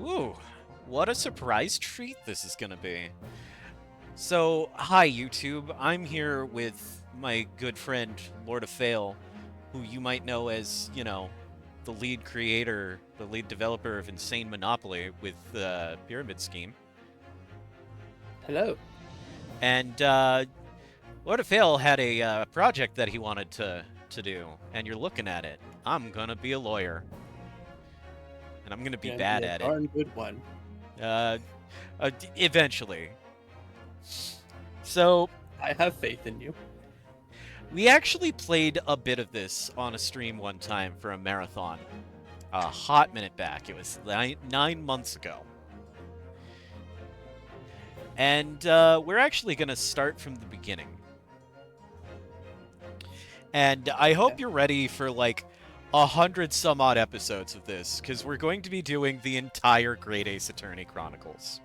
Ooh, what a surprise treat this is gonna be. So, hi YouTube, I'm here with my good friend, Lord of Fail, who you might know as, the lead creator, the lead developer of Insane Monopoly with Pyramid Scheme. Hello. And Lord of Fail had a project that he wanted to do, and you're looking at it. I'm gonna be a lawyer, and I'm gonna be Gonna be bad a at it. darn good one. Uh, Eventually. So, I have faith in you. we actually played a bit of this on a stream one time for a marathon. A hot minute back. It was 9 months ago. And we're actually going to start from the beginning. And I hope you're ready for like 100 some odd episodes of this, because we're going to be doing the entire Great Ace Attorney Chronicles.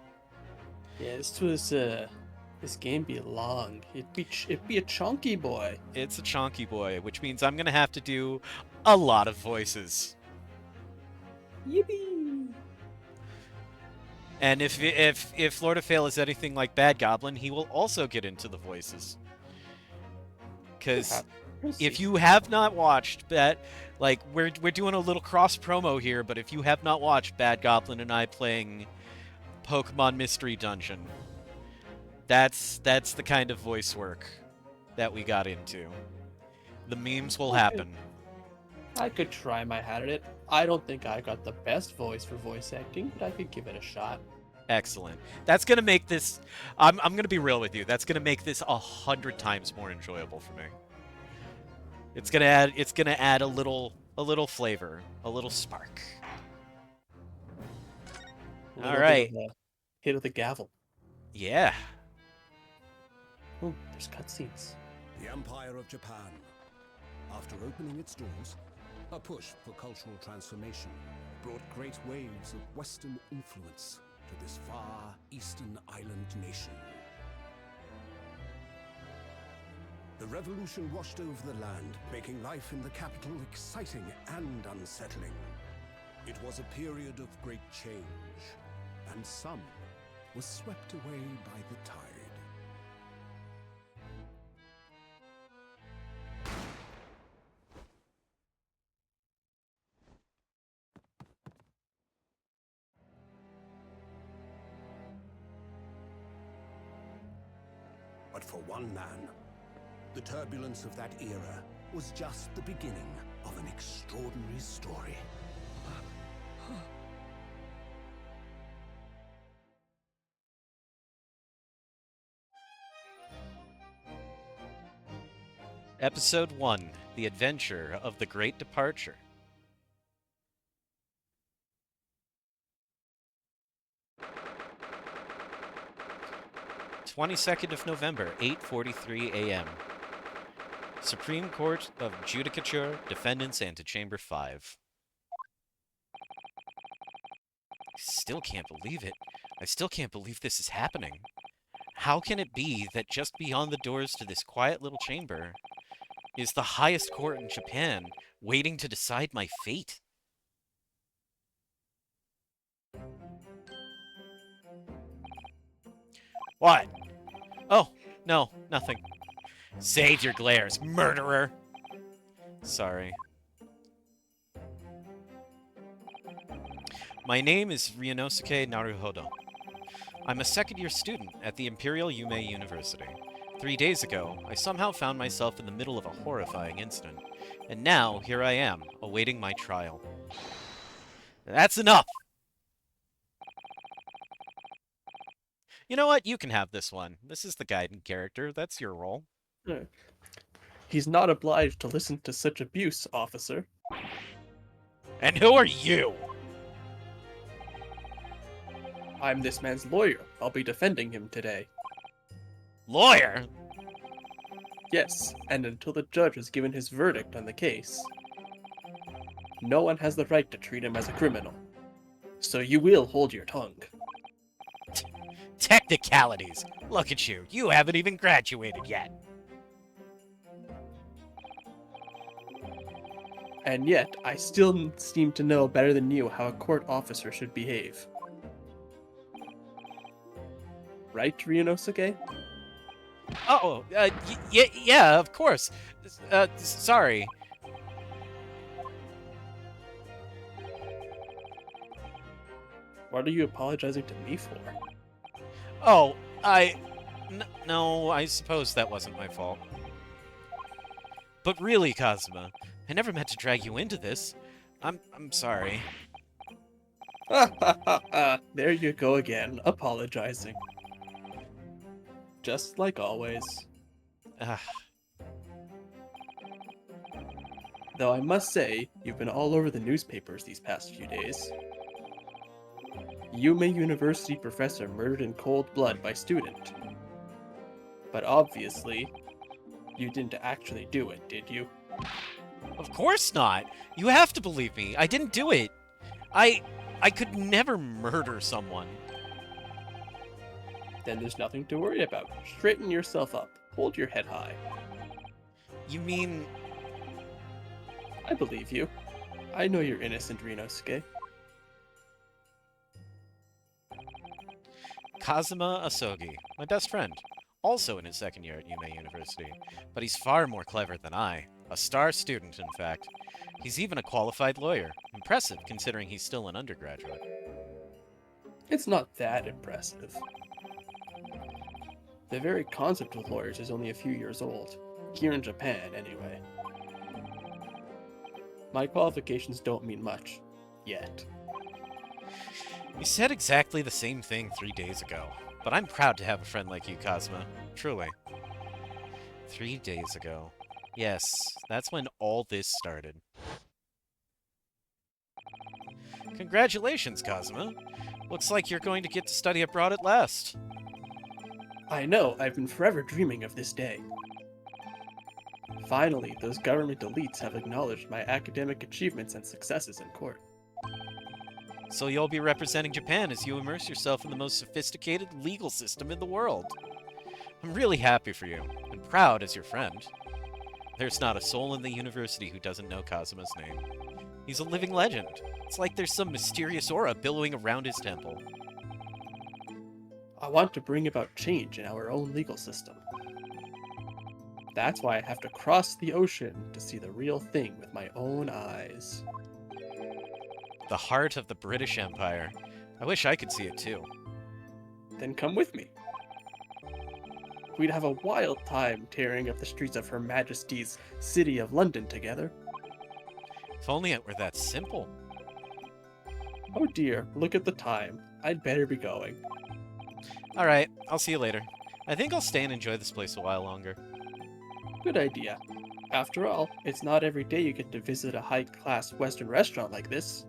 Yeah, this game be long. It'd be a chunky boy. It's a chonky boy, which means I'm going to have to do a lot of voices. Yippee! And if Lord of Fail is anything like Bad Goblin, he will also get into the voices. Because if you have not watched that, like we're doing a little cross promo here, but if you have not watched Bad Goblin and I playing Pokemon Mystery Dungeon, that's the kind of voice work that we got into. The memes will happen. I could try my hand at it. I don't think I got the best voice for voice acting, but I could give it a shot. Excellent. That's gonna make this. I'm gonna be real with you. That's gonna make this 100 times more enjoyable for me. It's gonna add a little flavor, a little spark. A All little bit right. of a hit of the gavel. Yeah. Oh, there's cutscenes. The Empire of Japan. After opening its doors, a push for cultural transformation brought great waves of Western influence to this far eastern island nation. The revolution washed over the land, making life in the capital exciting and unsettling. It was a period of great change, and some was swept away by the tide. But for one man, the turbulence of that era was just the beginning of an extraordinary story. Episode 1: The Adventure of the Great Departure. 22nd of November, 8:43 a.m. Supreme Court of Judicature, Defendants Antechamber 5. Still can't believe it. I still can't believe this is happening. How can it be that just beyond the doors to this quiet little chamber is the highest court in Japan, waiting to decide my fate? What? Oh, no, nothing. Save your glares, murderer! Sorry. My name is Ryunosuke Naruhodo. I'm a second-year student at the Imperial Yume University. 3 days ago, I somehow found myself in the middle of a horrifying incident, and now here I am, awaiting my trial. That's enough! You know what? You can have this one. This is the guiding character. That's your role. He's not obliged to listen to such abuse, officer. And who are you? I'm this man's lawyer. I'll be defending him today. Lawyer? Yes, and until the judge has given his verdict on the case, no one has the right to treat him as a criminal. So you will hold your tongue. Technicalities. Look at you. You haven't even graduated yet. And yet, I still seem to know better than you how a court officer should behave. right, Ryunosuke? Oh, yeah, of course. Sorry. What are you apologizing to me for? Oh, no, I suppose that wasn't my fault. But really, Kazuma, I never meant to drag you into this. I'm sorry. There you go again, apologizing. Just like always. Ugh. Though I must say, you've been all over the newspapers these past few days. Yume University professor murdered in cold blood by student. But obviously, you didn't actually do it, did you? Of course not. You have to believe me. I didn't do it. I could never murder someone. Then there's nothing to worry about. Straighten yourself up. Hold your head high. You mean... I believe you. I know you're innocent, Ryunosuke. Kazuma Asogi, my best friend. Also in his second year at Yume University. But he's far more clever than I. A star student, in fact. He's even a qualified lawyer. Impressive, considering he's still an undergraduate. It's not that impressive. The very concept of lawyers is only a few years old. Here in Japan, anyway. My qualifications don't mean much. Yet. You said exactly the same thing 3 days ago. But I'm proud to have a friend like you, Kazuma. Truly. 3 days ago. Yes, that's when all this started. Congratulations, Kazuma. Looks like you're going to get to study abroad at last. I know, I've been forever dreaming of this day. Finally, those government elites have acknowledged my academic achievements and successes in court. So you'll be representing Japan as you immerse yourself in the most sophisticated legal system in the world. I'm really happy for you, and proud as your friend. There's not a soul in the university who doesn't know Kazuma's name. He's a living legend. It's like there's some mysterious aura billowing around his temple. I want to bring about change in our own legal system. That's why I have to cross the ocean to see the real thing with my own eyes. The heart of the British Empire. I wish I could see it too. Then come with me. We'd have a wild time tearing up the streets of Her Majesty's City of London together. If only it were that simple. Oh dear, look at the time. I'd better be going. Alright, I'll see you later. I think I'll stay and enjoy this place a while longer. Good idea. After all, it's not every day you get to visit a high-class Western restaurant like this.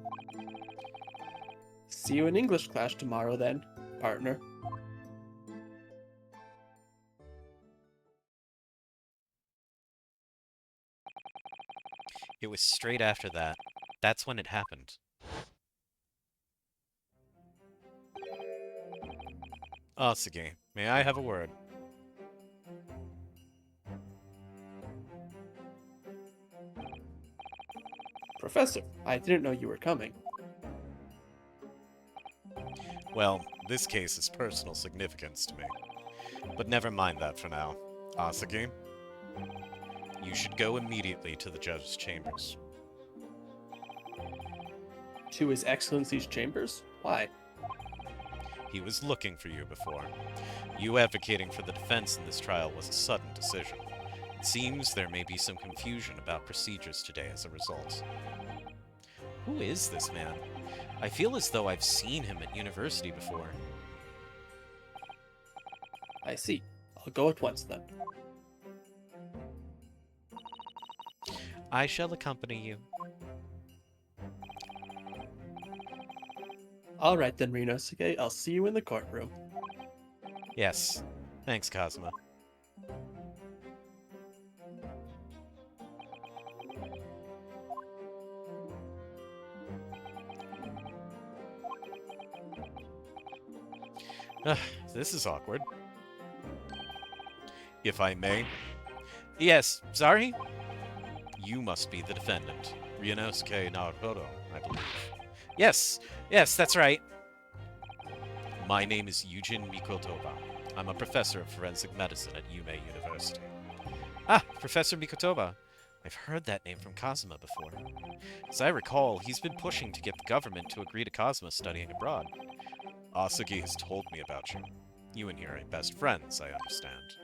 See you in English class tomorrow then, partner. It was straight after that. That's when it happened. Asagi, may I have a word? Professor, I didn't know you were coming. Well, this case is personal significance to me. But never mind that for now. Asagi, you should go immediately to the judge's chambers. To His Excellency's chambers? Why? He was looking for you before. You advocating for the defense in this trial was a sudden decision. It seems there may be some confusion about procedures today as a result. Who is this man? I feel as though I've seen him at university before. I see. I'll go at once then. I shall accompany you. Alright then, Ryunosuke, I'll see you in the courtroom. Yes. Thanks, Kazuma. This is awkward. If I may. Yes, sorry? You must be the defendant. Ryunosuke Naruhodo, I believe. Yes, that's right. My name is Yujin Mikotoba. I'm a professor of forensic medicine at Yume University. Ah, Professor Mikotoba. I've heard that name from Kazuma before. As I recall, he's been pushing to get the government to agree to Kazuma studying abroad. Asagi has told me about you. You and he are best friends, I understand.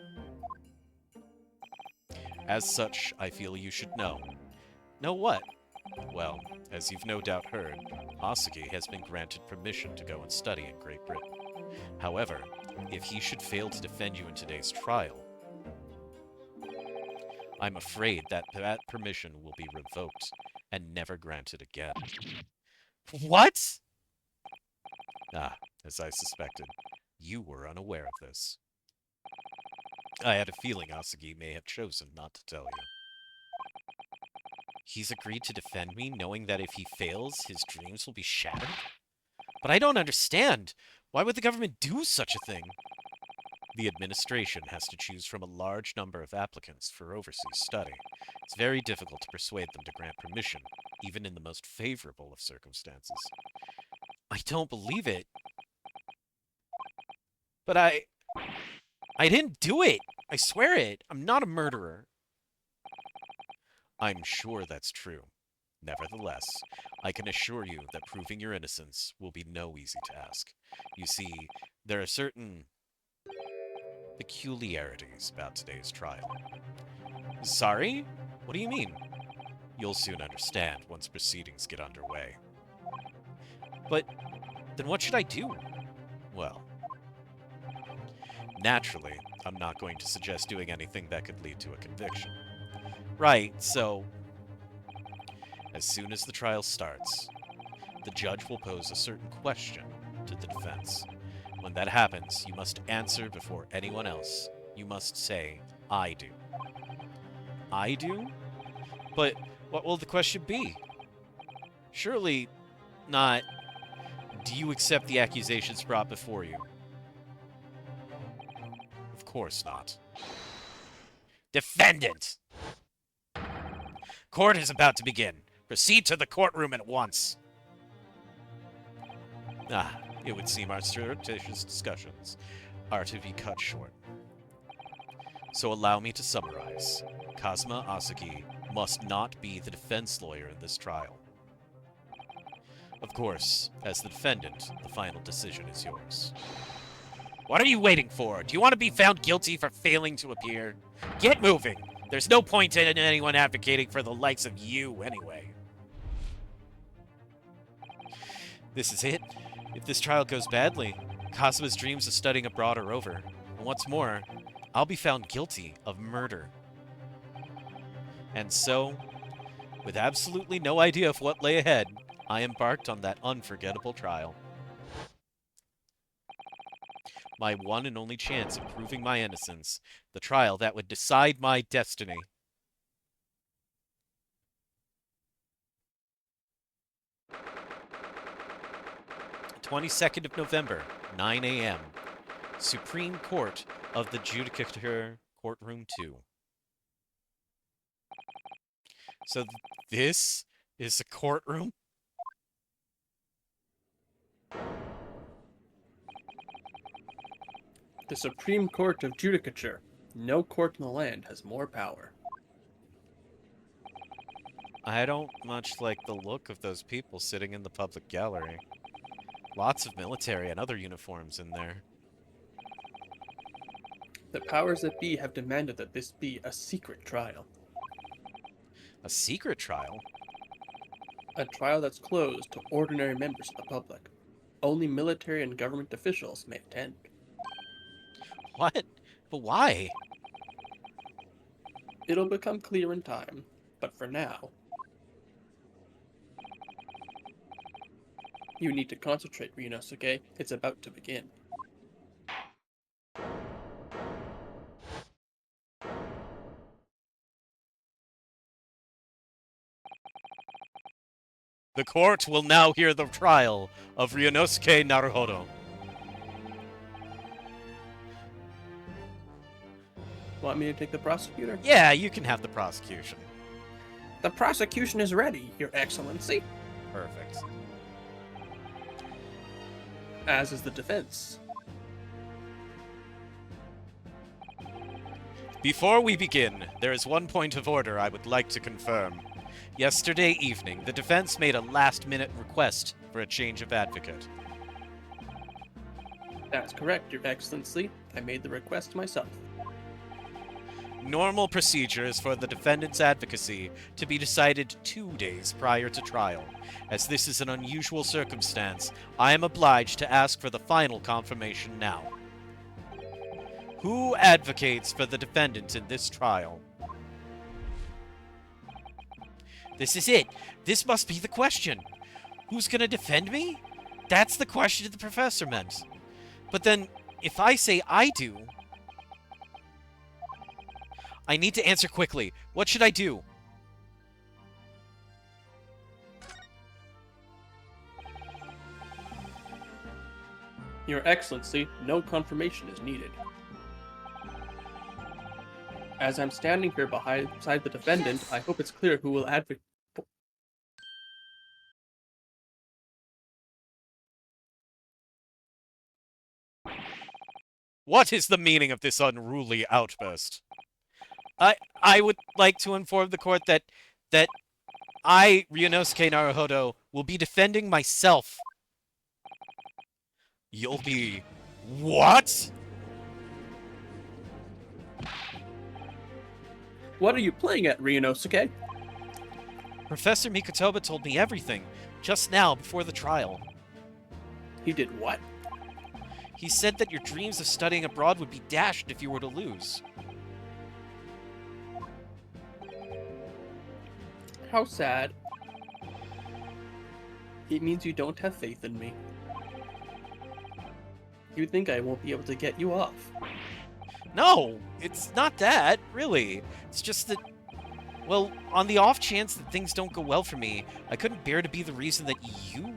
As such, I feel you should know. Know what? Well, as you've no doubt heard, Asagi has been granted permission to go and study in Great Britain. However, if he should fail to defend you in today's trial, I'm afraid that permission will be revoked and never granted again. What? Ah, as I suspected, you were unaware of this. I had a feeling Asagi may have chosen not to tell you. He's agreed to defend me, knowing that if he fails, his dreams will be shattered? But I don't understand. Why would the government do such a thing? The administration has to choose from a large number of applicants for overseas study. It's very difficult to persuade them to grant permission, even in the most favorable of circumstances. I don't believe it. But I didn't do it. I swear it. I'm not a murderer. I'm sure that's true. Nevertheless, I can assure you that proving your innocence will be no easy task. You see, there are certain peculiarities about today's trial. Sorry? What do you mean? You'll soon understand once proceedings get underway. But then what should I do? Well, naturally, I'm not going to suggest doing anything that could lead to a conviction. Right, so as soon as the trial starts, the judge will pose a certain question to the defense. When that happens, you must answer before anyone else. You must say, I do. I do? But what will the question be? Surely not, do you accept the accusations brought before you? Of course not. Defendant! Court is about to begin. Proceed to the courtroom at once. Ah, it would seem our surreptitious discussions are to be cut short. So allow me to summarize. Kazuma Asagi must not be the defense lawyer in this trial. Of course, as the defendant, the final decision is yours. What are you waiting for? Do you want to be found guilty for failing to appear? Get moving! There's no point in anyone advocating for the likes of you, anyway. This is it. If this trial goes badly, Kazuma's dreams of studying abroad are over. And what's more, I'll be found guilty of murder. And so, with absolutely no idea of what lay ahead, I embarked on that unforgettable trial. My one and only chance of proving my innocence, the trial that would decide my destiny. November 22nd, 9 a.m. Supreme Court of the Judicature, Courtroom 2. So this is a courtroom? The Supreme Court of Judicature. No court in the land has more power. I don't much like the look of those people sitting in the public gallery. Lots of military and other uniforms in there. The powers that be have demanded that this be a secret trial. A secret trial? A trial that's closed to ordinary members of the public. Only military and government officials may attend. What? But why? It'll become clear in time, but for now, you need to concentrate, Ryunosuke. It's about to begin. The court will now hear the trial of Ryunosuke Naruhodo. Want me to take the prosecutor? Yeah, you can have the prosecution. The prosecution is ready, Your Excellency. Perfect. As is the defense. Before we begin, there is one point of order I would like to confirm. Yesterday evening, the defense made a last-minute request for a change of advocate. That's correct, Your Excellency. I made the request myself. Normal procedure is for the defendant's advocacy to be decided 2 days prior to trial. As this is an unusual circumstance, I am obliged to ask for the final confirmation now. Who advocates for the defendant in this trial? This is it. This must be the question. Who's gonna defend me? That's the question the professor meant. But then, if I say I do... I need to answer quickly. What should I do? Your Excellency, no confirmation is needed. As I'm standing here beside the defendant, I hope it's clear who will advocate. What is the meaning of this unruly outburst? I would like to inform the court that I, Ryunosuke Naruhodo, will be defending myself. You'll be... What? What are you playing at, Ryunosuke? Professor Mikotoba told me everything, just now, before the trial. He did what? He said that your dreams of studying abroad would be dashed if you were to lose. How sad. It means you don't have faith in me. You think I won't be able to get you off. No, it's not that, really. It's just that, well, on the off chance that things don't go well for me, I couldn't bear to be the reason that you...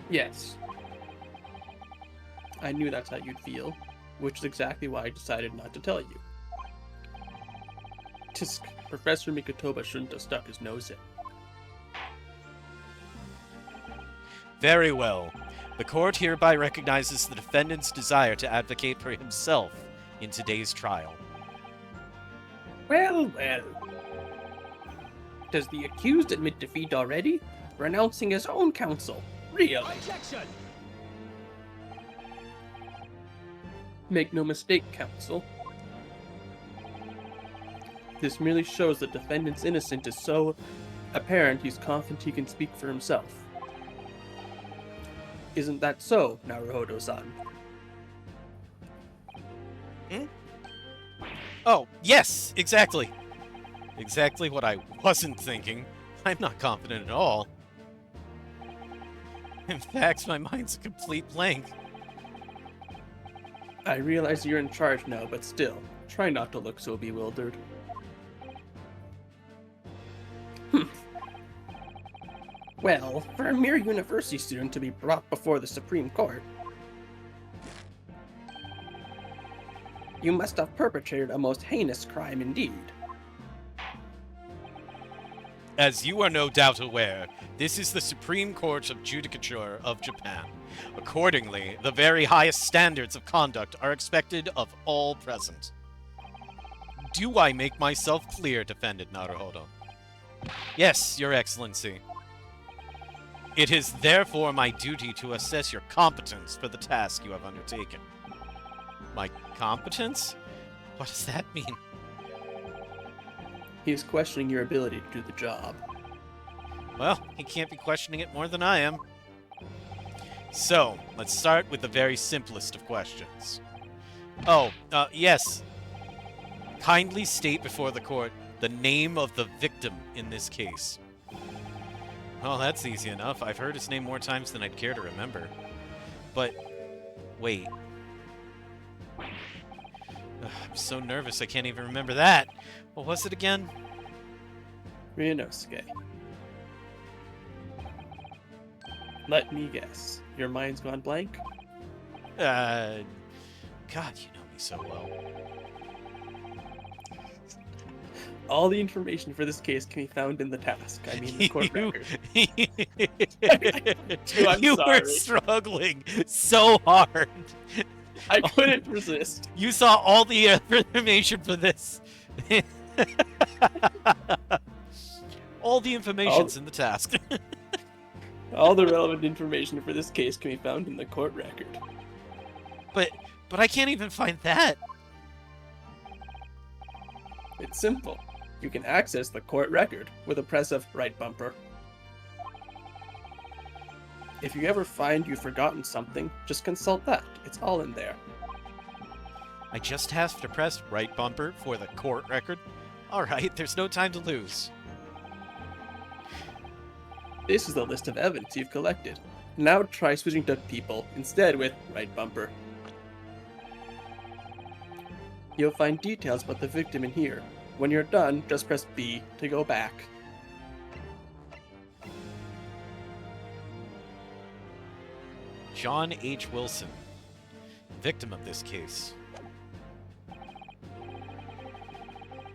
Yes. I knew that's how you'd feel, which is exactly why I decided not to tell you. Tisk, Professor Mikotoba shouldn't have stuck his nose in. Very well. The court hereby recognizes the defendant's desire to advocate for himself in today's trial. Well, well. Does the accused admit defeat already? Renouncing his own counsel? Really? Objection! Make no mistake, counsel. This merely shows the defendant's innocence is so apparent he's confident he can speak for himself. Isn't that so, Naruhodo-san? Oh, yes, exactly. Exactly what I wasn't thinking. I'm not confident at all. In fact, my mind's a complete blank. I realize you're in charge now, but still, try not to look so bewildered. Well, for a mere university student to be brought before the Supreme Court, you must have perpetrated a most heinous crime indeed. As you are no doubt aware, this is the Supreme Court of Judicature of Japan. Accordingly, the very highest standards of conduct are expected of all present. Do I make myself clear, defendant Naruhodo? Yes, Your Excellency. It is therefore my duty to assess your competence for the task you have undertaken. My competence? What does that mean? He's questioning your ability to do the job. Well, he can't be questioning it more than I am. So, let's start with the very simplest of questions. Oh, yes. Kindly state before the court the name of the victim in this case. Oh, that's easy enough. I've heard his name more times than I'd care to remember. But, wait. I'm so nervous I can't even remember that. What was it again? Ryunosuke. Let me guess. Your mind's gone blank? God, you know me so well. All the information for this case can be found in the task. I mean, the court record. You were sorry. struggling so hard. I couldn't resist. You saw all the information for this. All the information's in the task. All the relevant information for this case can be found in the court record. But I can't even find that. It's simple. You can access the court record with a press of right bumper. If you ever find you've forgotten something, just consult that. It's all in there. I just have to press right bumper for the court record. Alright, there's no time to lose. This is the list of evidence you've collected. Now try switching to people instead with right bumper. You'll find details about the victim in here. When you're done, just press B to go back. John H. Wilson, victim of this case.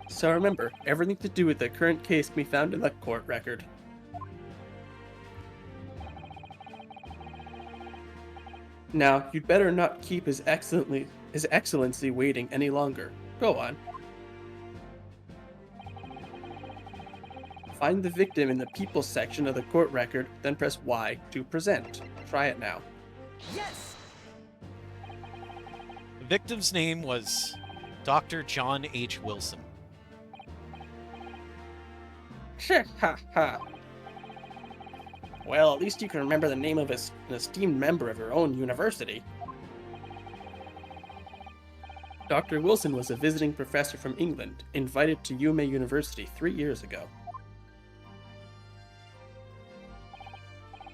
So remember, everything to do with the current case can be found in the court record. Now, you'd better not keep His Excellency waiting any longer. Go on. Find the victim in the People section of the court record, then press Y to present. Try it now. Yes! The victim's name was Dr. John H. Wilson. Ha ha. Well, at least you can remember the name of an esteemed member of your own university. Dr. Wilson was a visiting professor from England, invited to Yume University 3 years ago.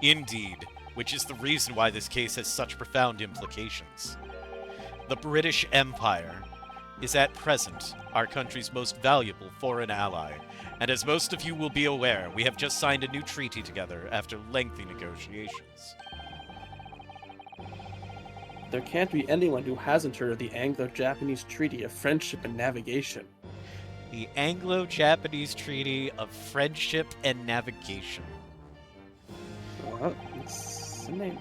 Indeed, which is the reason why this case has such profound implications. The British Empire is at present our country's most valuable foreign ally, and as most of you will be aware, we have just signed a new treaty together after lengthy negotiations. There can't be anyone who hasn't heard of the Anglo-Japanese Treaty of Friendship and Navigation. The Anglo-Japanese Treaty of Friendship and Navigation. Well, it's the name.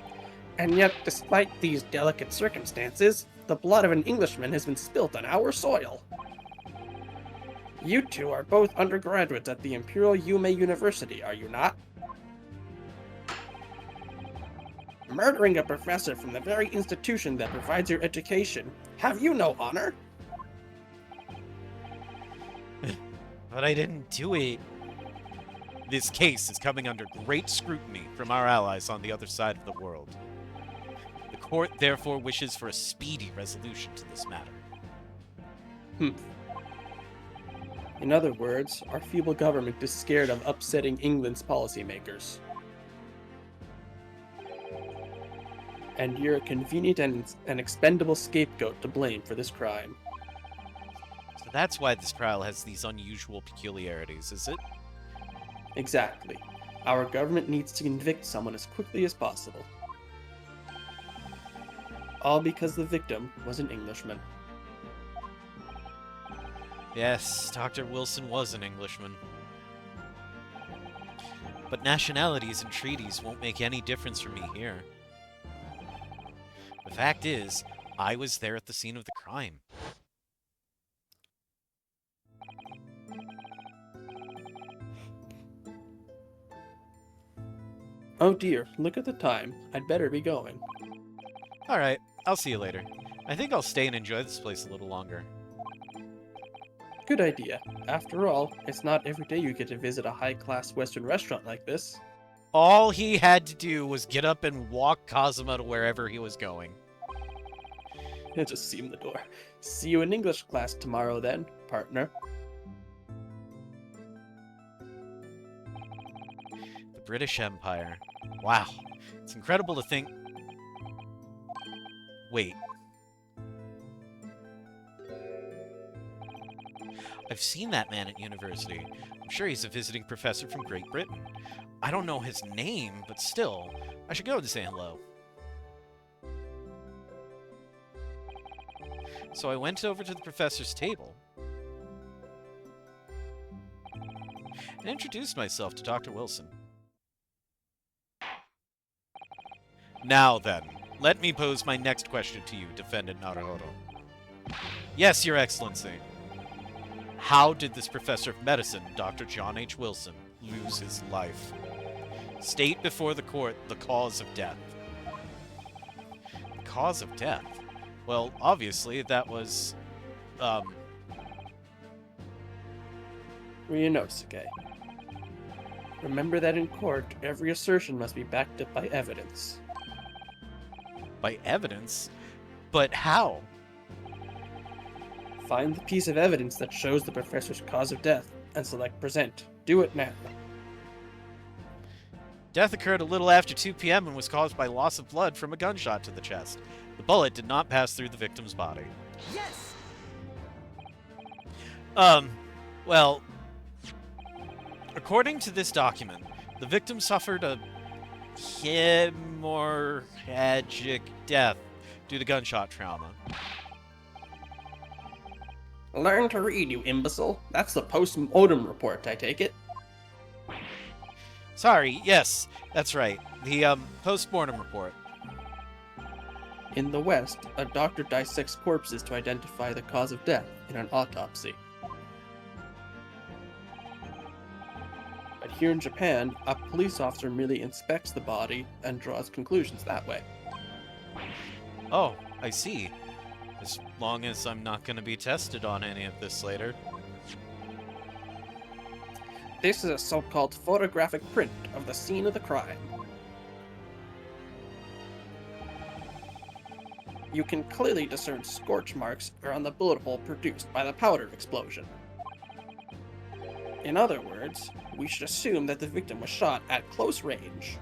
And yet, despite these delicate circumstances, the blood of an Englishman has been spilt on our soil. You two are both undergraduates at the Imperial Yume University, are you not? Murdering a professor from the very institution that provides your education. Have you no honor? But I didn't do it. This case is coming under great scrutiny from our allies on the other side of the world. The court therefore wishes for a speedy resolution to this matter. In other words, our feeble government is scared of upsetting England's policymakers. And you're a convenient and expendable scapegoat to blame for this crime. So that's why this trial has these unusual peculiarities, is it? Exactly. Our government needs to convict someone as quickly as possible. All because the victim was an Englishman. Yes, Dr. Wilson was an Englishman. But nationalities and treaties won't make any difference for me here. The fact is, I was there at the scene of the crime. Oh dear, look at the time. I'd better be going. Alright, I'll see you later. I think I'll stay and enjoy this place a little longer. Good idea. After all, it's not every day you get to visit a high-class Western restaurant like this. All he had to do was get up and walk Kazuma to wherever he was going. I'll just see him the door. See you in English class tomorrow then, partner. The British Empire. Wow. It's incredible to think... Wait. I've seen that man at university. I'm sure he's a visiting professor from Great Britain. I don't know his name, but still, I should go to say hello. So I went over to the professor's table and introduced myself to Dr. Wilson. Now then, let me pose my next question to you, Defendant Naruhodo. Yes, Your Excellency. How did this professor of medicine, Dr. John H. Wilson, lose his life? State before the court the cause of death. The cause of death? Well, obviously, that was, Ryunosuke. Remember that in court, every assertion must be backed up by evidence. by evidence? But how? Find the piece of evidence that shows the professor's cause of death, and select present. Do it now. Death occurred a little after 2 p.m. and was caused by loss of blood from a gunshot to the chest. The bullet did not pass through the victim's body. Yes! Well, according to this document, the victim suffered a hemorrhagic death due to gunshot trauma. Learn to read, you imbecile. That's the post-mortem report, I take it. Sorry, yes, that's right. The, post-mortem report. In the West, a doctor dissects corpses to identify the cause of death in an autopsy. But here in Japan, a police officer merely inspects the body and draws conclusions that way. Oh, I see. As long as I'm not going to be tested on any of this later. This is a so-called photographic print of the scene of the crime. You can clearly discern scorch marks around the bullet hole produced by the powder explosion. In other words, we should assume that the victim was shot at close range.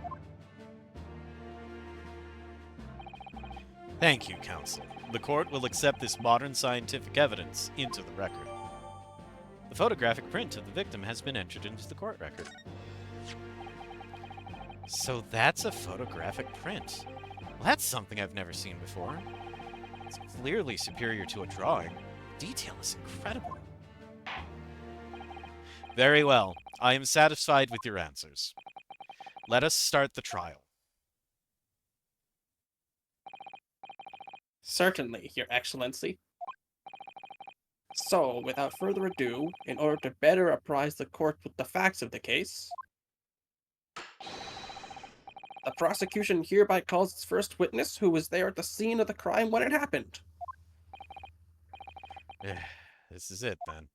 Thank you, counsel. The court will accept this modern scientific evidence into the record. The photographic print of the victim has been entered into the court record. So that's a photographic print. Well, that's something I've never seen before. It's clearly superior to a drawing. Detail is incredible. Very well. I am satisfied with your answers. Let us start the trial. Certainly, Your Excellency. So, without further ado, in order to better apprise the court with the facts of the case, the prosecution hereby calls its first witness who was there at the scene of the crime when it happened. This is it, then.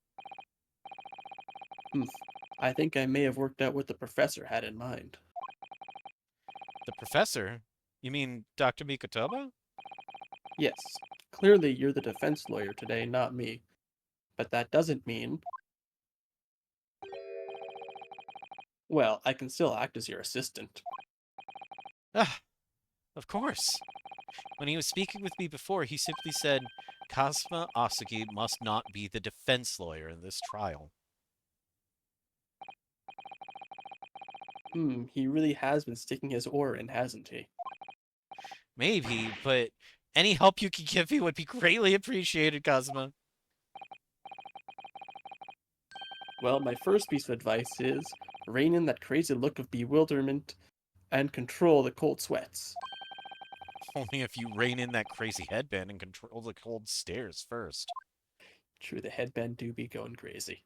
I think I may have worked out what the professor had in mind. The professor? You mean Dr. Mikotoba? Yes, clearly you're the defense lawyer today, not me. But that doesn't mean... Well, I can still act as your assistant. Ah, of course. When he was speaking with me before, he simply said, Kazuma Asagi must not be the defense lawyer in this trial. He really has been sticking his oar in, hasn't he? Maybe, but any help you can give me would be greatly appreciated, Kazuma. Well, my first piece of advice is, rein in that crazy look of bewilderment and control the cold sweats. Only if you rein in that crazy headband and control the cold stares first. True, the headband do be going crazy.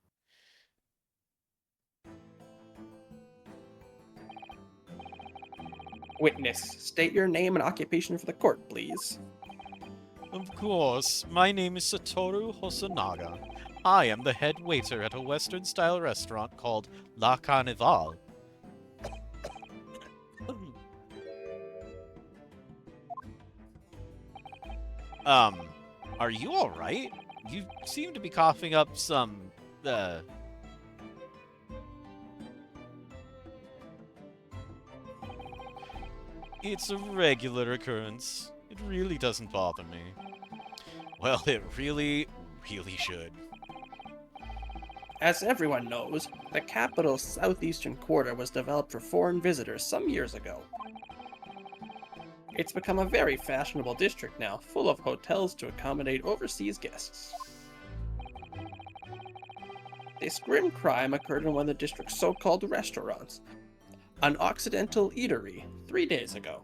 Witness, state your name and occupation for the court, please. Of course, my name is Satoru Hosonaga. I am the head waiter at a Western-style restaurant called La Carnival. Are you alright? You seem to be coughing up some, It's a regular occurrence. It really doesn't bother me. Well, it really should. As everyone knows, the capital's southeastern quarter was developed for foreign visitors some years ago. It's become a very fashionable district now, full of hotels to accommodate overseas guests. This grim crime occurred in one of the district's so-called restaurants, an Occidental eatery, 3 days ago.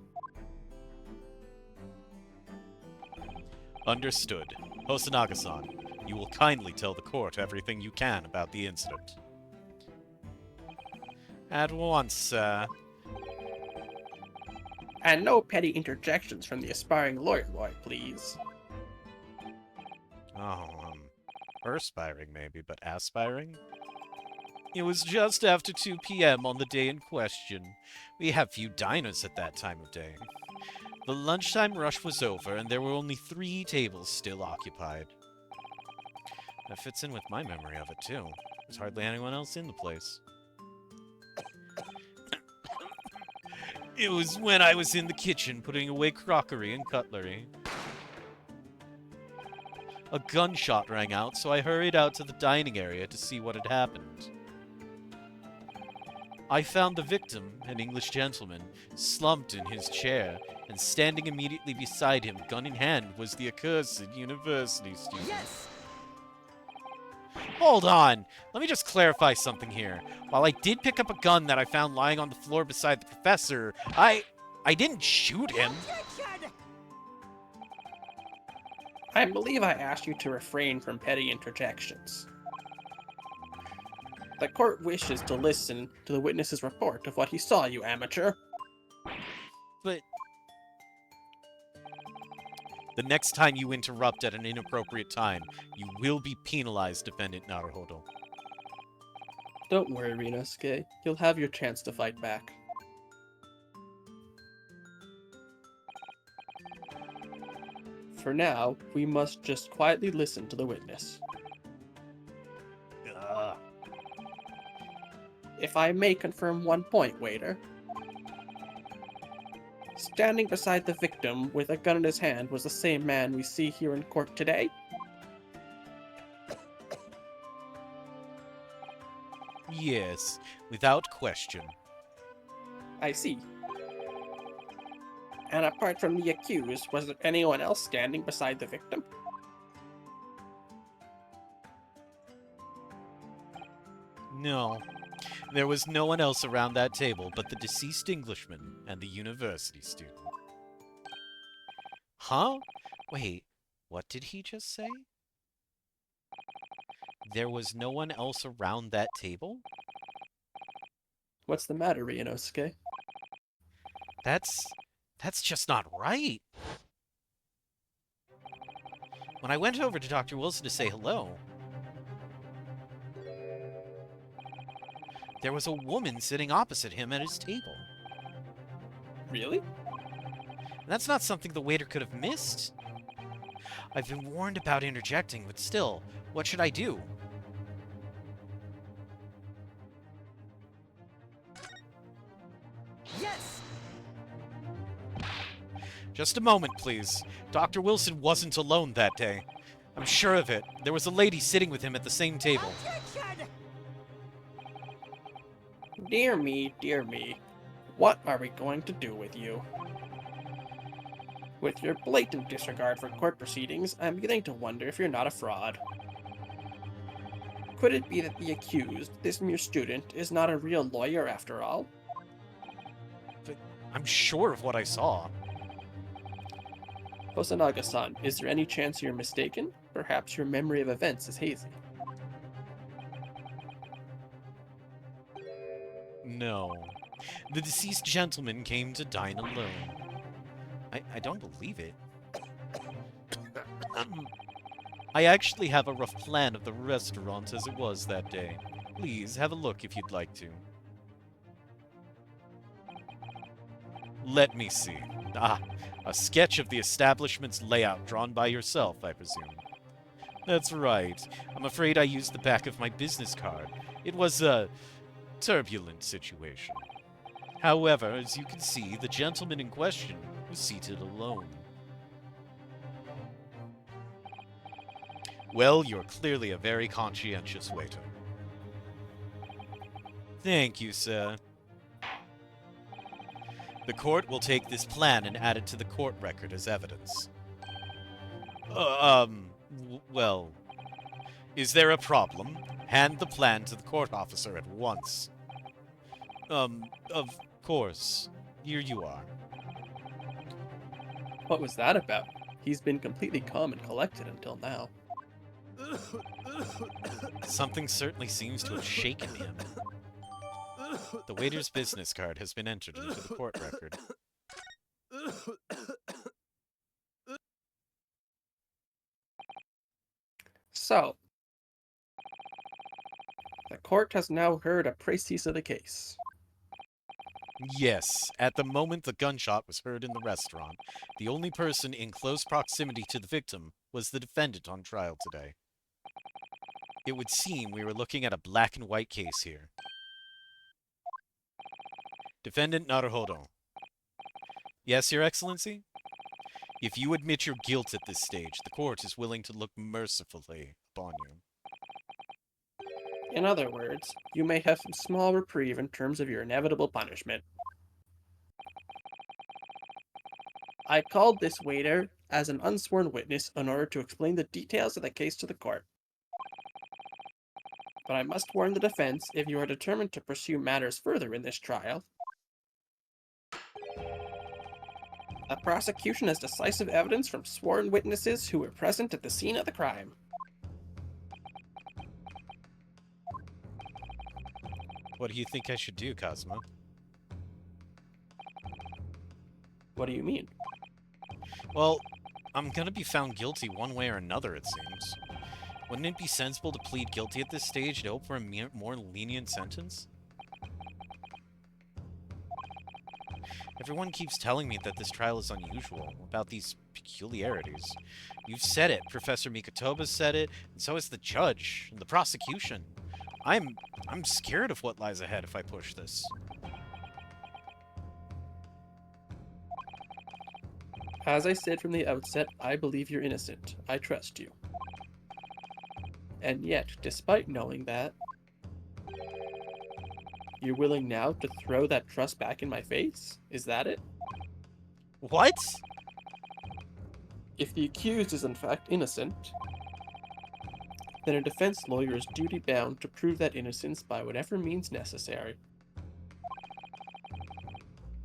Understood. Hosonaga-san, you will kindly tell the court everything you can about the incident. At once, sir. And no petty interjections from the aspiring lawyer boy, please. Oh, perspiring maybe, but aspiring? It was just after 2 p.m. on the day in question. We have few diners at that time of day. The lunchtime rush was over, and there were only 3 tables still occupied. That fits in with my memory of it, too. There's hardly anyone else in the place. It was when I was in the kitchen putting away crockery and cutlery. A gunshot rang out, so I hurried out to the dining area to see what had happened. I found the victim, an English gentleman, slumped in his chair, and standing immediately beside him, gun in hand, was the accursed university student. Yes! Hold on! Let me just clarify something here. While I did pick up a gun that I found lying on the floor beside the professor, I didn't shoot him. Objection! I believe I asked you to refrain from petty interjections. The court wishes to listen to the witness's report of what he saw, you amateur. But the next time you interrupt at an inappropriate time, you will be penalized, Defendant Naruhodo. Don't worry, Rinosuke. You'll have your chance to fight back. For now, we must just quietly listen to the witness. If I may confirm one point, waiter. Standing beside the victim with a gun in his hand was the same man we see here in court today? Yes, without question. I see. And apart from the accused, was there anyone else standing beside the victim? No. There was no one else around that table but the deceased Englishman and the university student. Huh? Wait, what did he just say? There was no one else around that table? What's the matter, Ryunosuke? That's just not right. When I went over to Dr. Wilson to say hello, there was a woman sitting opposite him at his table. Really? And that's not something the waiter could have missed. I've been warned about interjecting, but still, what should I do? Yes! Just a moment, please. Dr. Wilson wasn't alone that day. I'm sure of it. There was a lady sitting with him at the same table. Objection! Dear me, dear me. What are we going to do with you? With your blatant disregard for court proceedings, I'm beginning to wonder if you're not a fraud. Could it be that the accused, this mere student, is not a real lawyer after all? But I'm sure of what I saw. Hosonaga-san, is there any chance you're mistaken? Perhaps your memory of events is hazy. No. The deceased gentleman came to dine alone. I don't believe it. I actually have a rough plan of the restaurant as it was that day. Please, have a look if you'd like to. Let me see. Ah, a sketch of the establishment's layout drawn by yourself, I presume. That's right. I'm afraid I used the back of my business card. It was a turbulent situation. However, as you can see, the gentleman in question was seated alone. Well, you're clearly a very conscientious waiter. Thank you, sir. The court will take this plan and add it to the court record as evidence. Well, is there a problem? Hand the plan to the court officer at once. Of course. Here you are. What was that about? He's been completely calm and collected until now. Something certainly seems to have shaken him. The waiter's business card has been entered into the court record. So, the court has now heard a précis of the case. Yes, at the moment the gunshot was heard in the restaurant, the only person in close proximity to the victim was the defendant on trial today. It would seem we were looking at a black and white case here. Defendant Naruhodo. Yes, Your Excellency? If you admit your guilt at this stage, the court is willing to look mercifully upon you. In other words, you may have some small reprieve in terms of your inevitable punishment. I called this waiter as an unsworn witness in order to explain the details of the case to the court. But I must warn the defense, if you are determined to pursue matters further in this trial, the prosecution has decisive evidence from sworn witnesses who were present at the scene of the crime. What do you think I should do, Cosmo? What do you mean? Well, I'm gonna be found guilty one way or another, it seems. Wouldn't it be sensible to plead guilty at this stage to hope for a more lenient sentence? Everyone keeps telling me that this trial is unusual, about these peculiarities. You've said it, Professor Mikotoba said it, and so has the judge, and the prosecution. I'm scared of what lies ahead if I push this. As I said from the outset, I believe you're innocent. I trust you. And yet, despite knowing that, you're willing now to throw that trust back in my face? Is that it? What? If the accused is in fact innocent, then a defense lawyer is duty-bound to prove that innocence by whatever means necessary.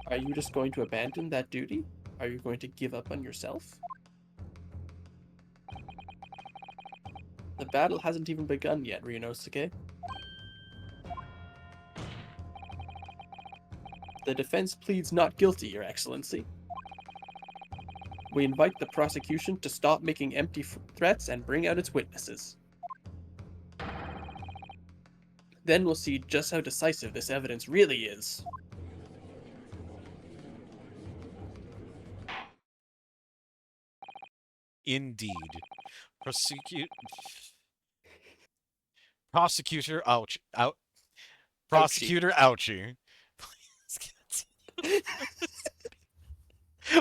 Are you just going to abandon that duty? Are you going to give up on yourself? The battle hasn't even begun yet, Ryunosuke. The defense pleads not guilty, Your Excellency. We invite the prosecution to stop making empty threats and bring out its witnesses. Then we'll see just how decisive this evidence really is. Indeed. Prosecutor ouch out Prosecutor Ouchie.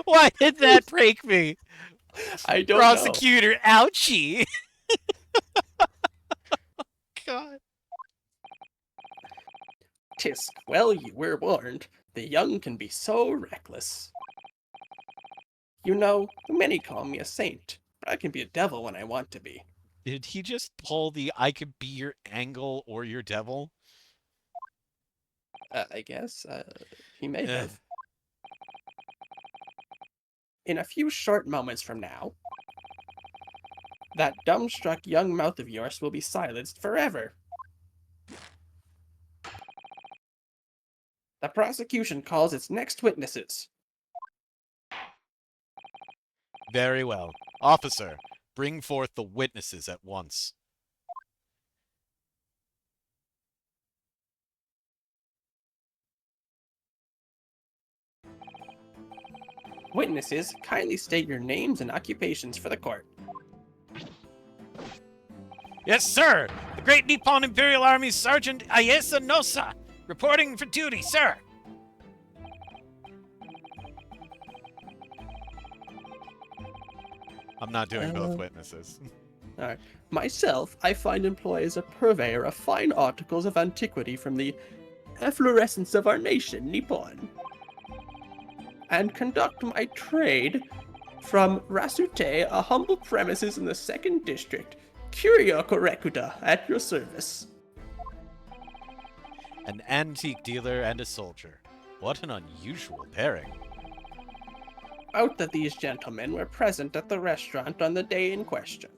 Why did that break me? I don't Prosecutor Ouchie. God. Tisk, well, you were warned. The young can be so reckless. You know, many call me a saint, but I can be a devil when I want to be. Did he just pull the I could be your angel or your devil? I guess. He may have. In a few short moments from now, that dumbstruck young mouth of yours will be silenced forever. The prosecution calls its next witnesses. Very well. Officer, bring forth the witnesses at once. Witnesses, kindly state your names and occupations for the court. Yes, sir! The Great Nippon Imperial Army's Sergeant Ayesa Nosa, reporting for duty, sir! I'm not doing both witnesses. Alright. Myself, I find employ as a purveyor of fine articles of antiquity from the efflorescence of our nation, Nippon, and conduct my trade from Rasute, a humble premises in the 2nd District. Curio Correcuta, at your service. An antique dealer and a soldier. What an unusual pairing. Both of these gentlemen were present at the restaurant on the day in question.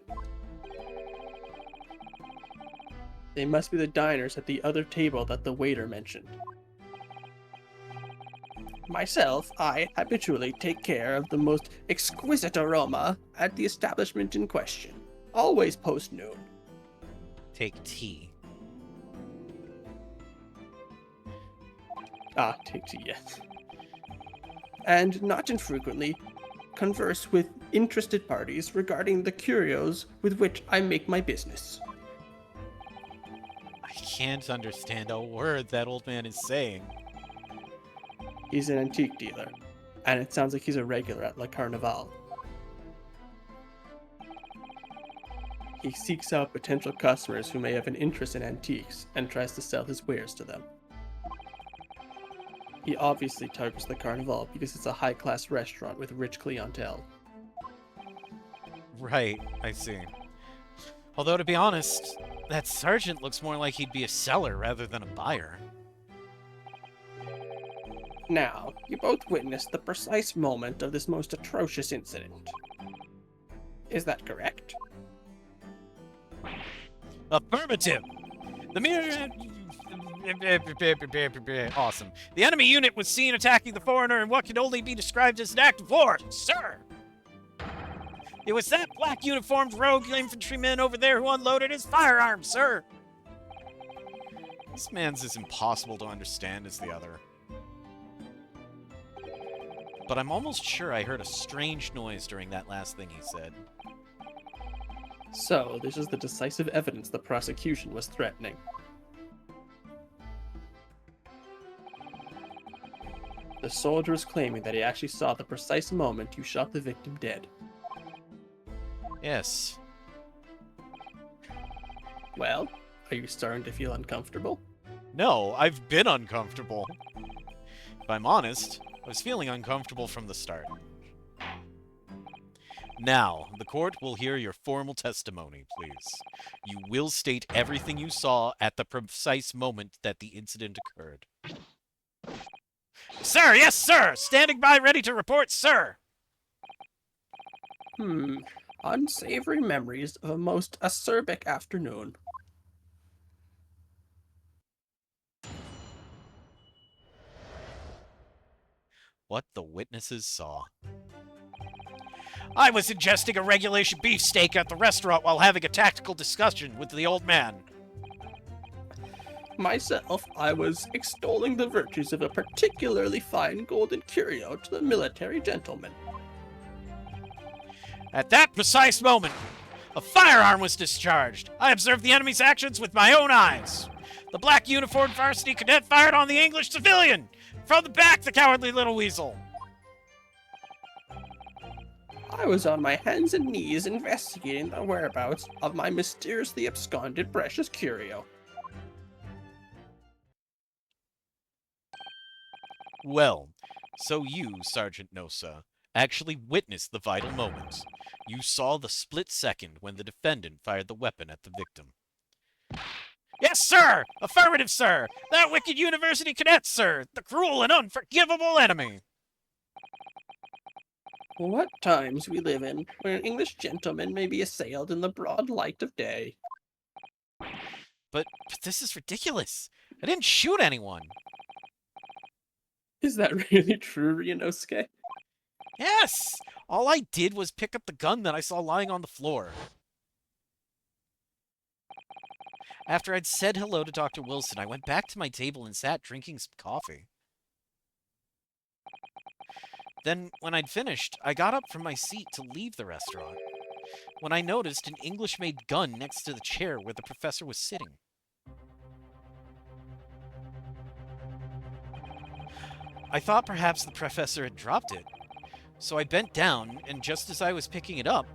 They must be the diners at the other table that the waiter mentioned. Myself, I habitually take care of the most exquisite aroma at the establishment in question, always post-noon. Take tea. Take tea, yes. And not infrequently, converse with interested parties regarding the curios with which I make my business. I can't understand a word that old man is saying. He's an antique dealer, and it sounds like he's a regular at La Carnival. He seeks out potential customers who may have an interest in antiques and tries to sell his wares to them. He obviously targets the Carnival because it's a high-class restaurant with rich clientele. Right, I see. Although, to be honest, that sergeant looks more like he'd be a seller rather than a buyer. Now, you both witnessed the precise moment of this most atrocious incident. Is that correct? Affirmative! The mere... Awesome. The enemy unit was seen attacking the foreigner in what can only be described as an act of war, sir! It was that black uniformed rogue infantryman over there who unloaded his firearm, sir! This man's as impossible to understand as the other. But I'm almost sure I heard a strange noise during that last thing he said. So, this is the decisive evidence the prosecution was threatening. The soldier is claiming that he actually saw the precise moment you shot the victim dead. Yes. Well, are you starting to feel uncomfortable? No, I've been uncomfortable. If I'm honest, I was feeling uncomfortable from the start. Now, the court will hear your formal testimony, please. You will state everything you saw at the precise moment that the incident occurred. Sir, yes, sir! Standing by, ready to report, sir! Unsavory memories of a most acerbic afternoon. What the witnesses saw. I was ingesting a regulation beefsteak at the restaurant while having a tactical discussion with the old man. Myself, I was extolling the virtues of a particularly fine golden curio to the military gentleman. At that precise moment, a firearm was discharged. I observed the enemy's actions with my own eyes. The black uniformed varsity cadet fired on the English civilian. From the back, the cowardly little weasel. I was on my hands and knees investigating the whereabouts of my mysteriously absconded precious curio. Well, so you, Sergeant Nosa, actually witnessed the vital moment. You saw the split second when the defendant fired the weapon at the victim. Yes, sir! Affirmative, sir! That wicked university cadet, sir! The cruel and unforgivable enemy! What times we live in, where an English gentleman may be assailed in the broad light of day. But this is ridiculous! I didn't shoot anyone! Is that really true, Ryunosuke? Yes! All I did was pick up the gun that I saw lying on the floor. After I'd said hello to Dr. Wilson, I went back to my table and sat drinking some coffee. Then, when I'd finished, I got up from my seat to leave the restaurant, when I noticed an English-made gun next to the chair where the professor was sitting. I thought perhaps the professor had dropped it, so I bent down, and just as I was picking it up...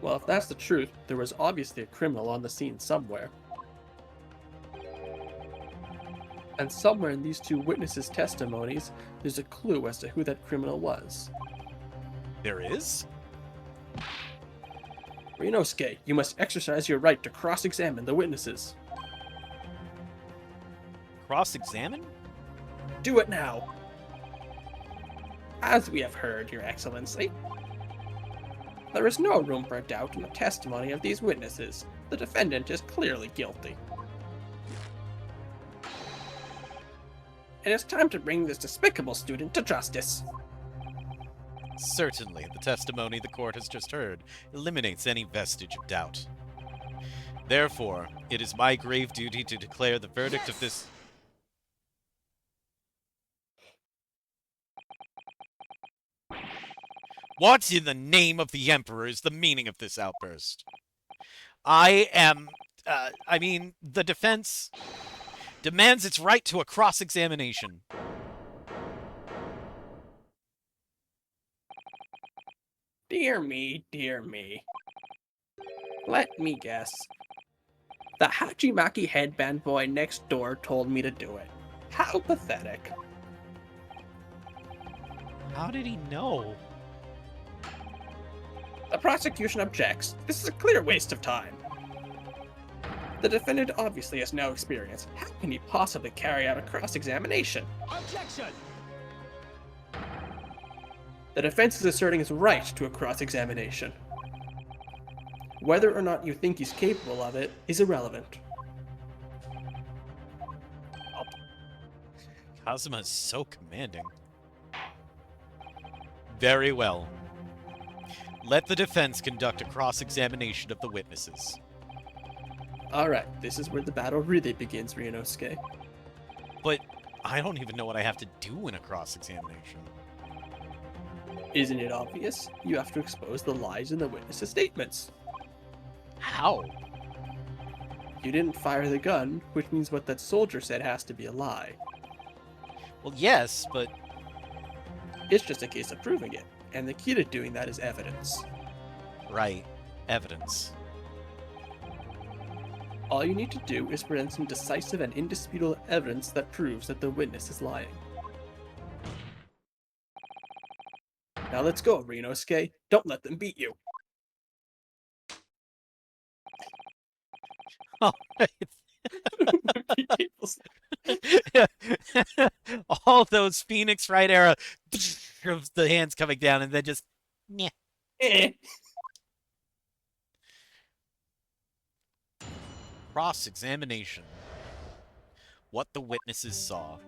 Well, if that's the truth, there was obviously a criminal on the scene somewhere. And somewhere in these two witnesses' testimonies, there's a clue as to who that criminal was. There is? Ryunosuke, you must exercise your right to cross-examine the witnesses. Cross-examine? Do it now. As we have heard, Your Excellency, there is no room for doubt in the testimony of these witnesses. The defendant is clearly guilty. It is time to bring this despicable student to justice. Certainly, the testimony the court has just heard eliminates any vestige of doubt. Therefore, it is my grave duty to declare the verdict of this... What in the name of the Emperor is the meaning of this outburst? The defense demands its right to a cross-examination. Dear me, dear me. Let me guess. The Hachimaki headband boy next door told me to do it. How pathetic. How did he know? The prosecution objects. This is a clear waste of time. The defendant obviously has no experience. How can he possibly carry out a cross-examination? Objection! The defense is asserting his right to a cross-examination. Whether or not you think he's capable of it is irrelevant. Kazuma is so commanding. Very well. Let the defense conduct a cross-examination of the witnesses. Alright, this is where the battle really begins, Ryunosuke. But I don't even know what I have to do in a cross-examination. Isn't it obvious? You have to expose the lies in the witnesses' statements. How? You didn't fire the gun, which means what that soldier said has to be a lie. Well, yes, but... It's just a case of proving it, and the key to doing that is evidence. Right. Evidence. All you need to do is present some decisive and indisputable evidence that proves that the witness is lying. Now let's go, Ryunosuke. Don't let them beat you. All All those Phoenix Wright era of the hands coming down and then just... Meh. Eh. Cross-examination. What the witnesses saw.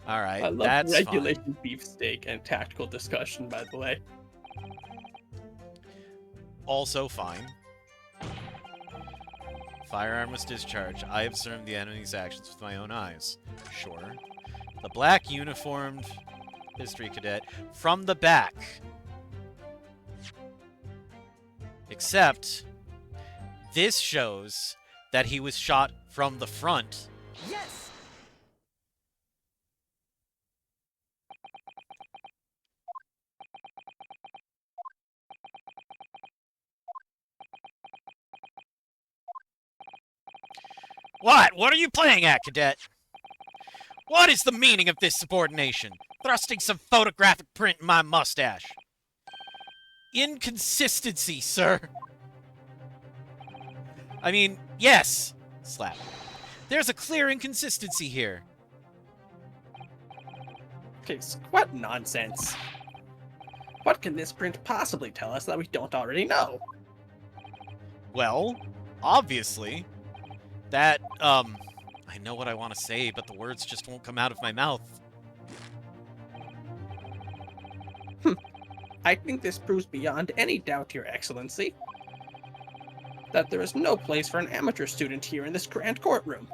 Alright, I love that's regulation fine. beefsteak and tactical discussion, by the way. Also fine. Firearm was discharged. I observed the enemy's actions with my own eyes. Sure. The black uniformed history cadet from the back. Except, this shows that he was shot from the front. Yes! What? What are you playing at, cadet? What is the meaning of this subordination? Thrusting some photographic print in my mustache. Inconsistency, sir. I mean, yes. Slap. There's a clear inconsistency here. Okay, what nonsense. What can this print possibly tell us that we don't already know? Well, obviously, that, I know what I want to say, but the words just won't come out of my mouth. I think this proves beyond any doubt, Your Excellency, that there is no place for an amateur student here in this grand courtroom.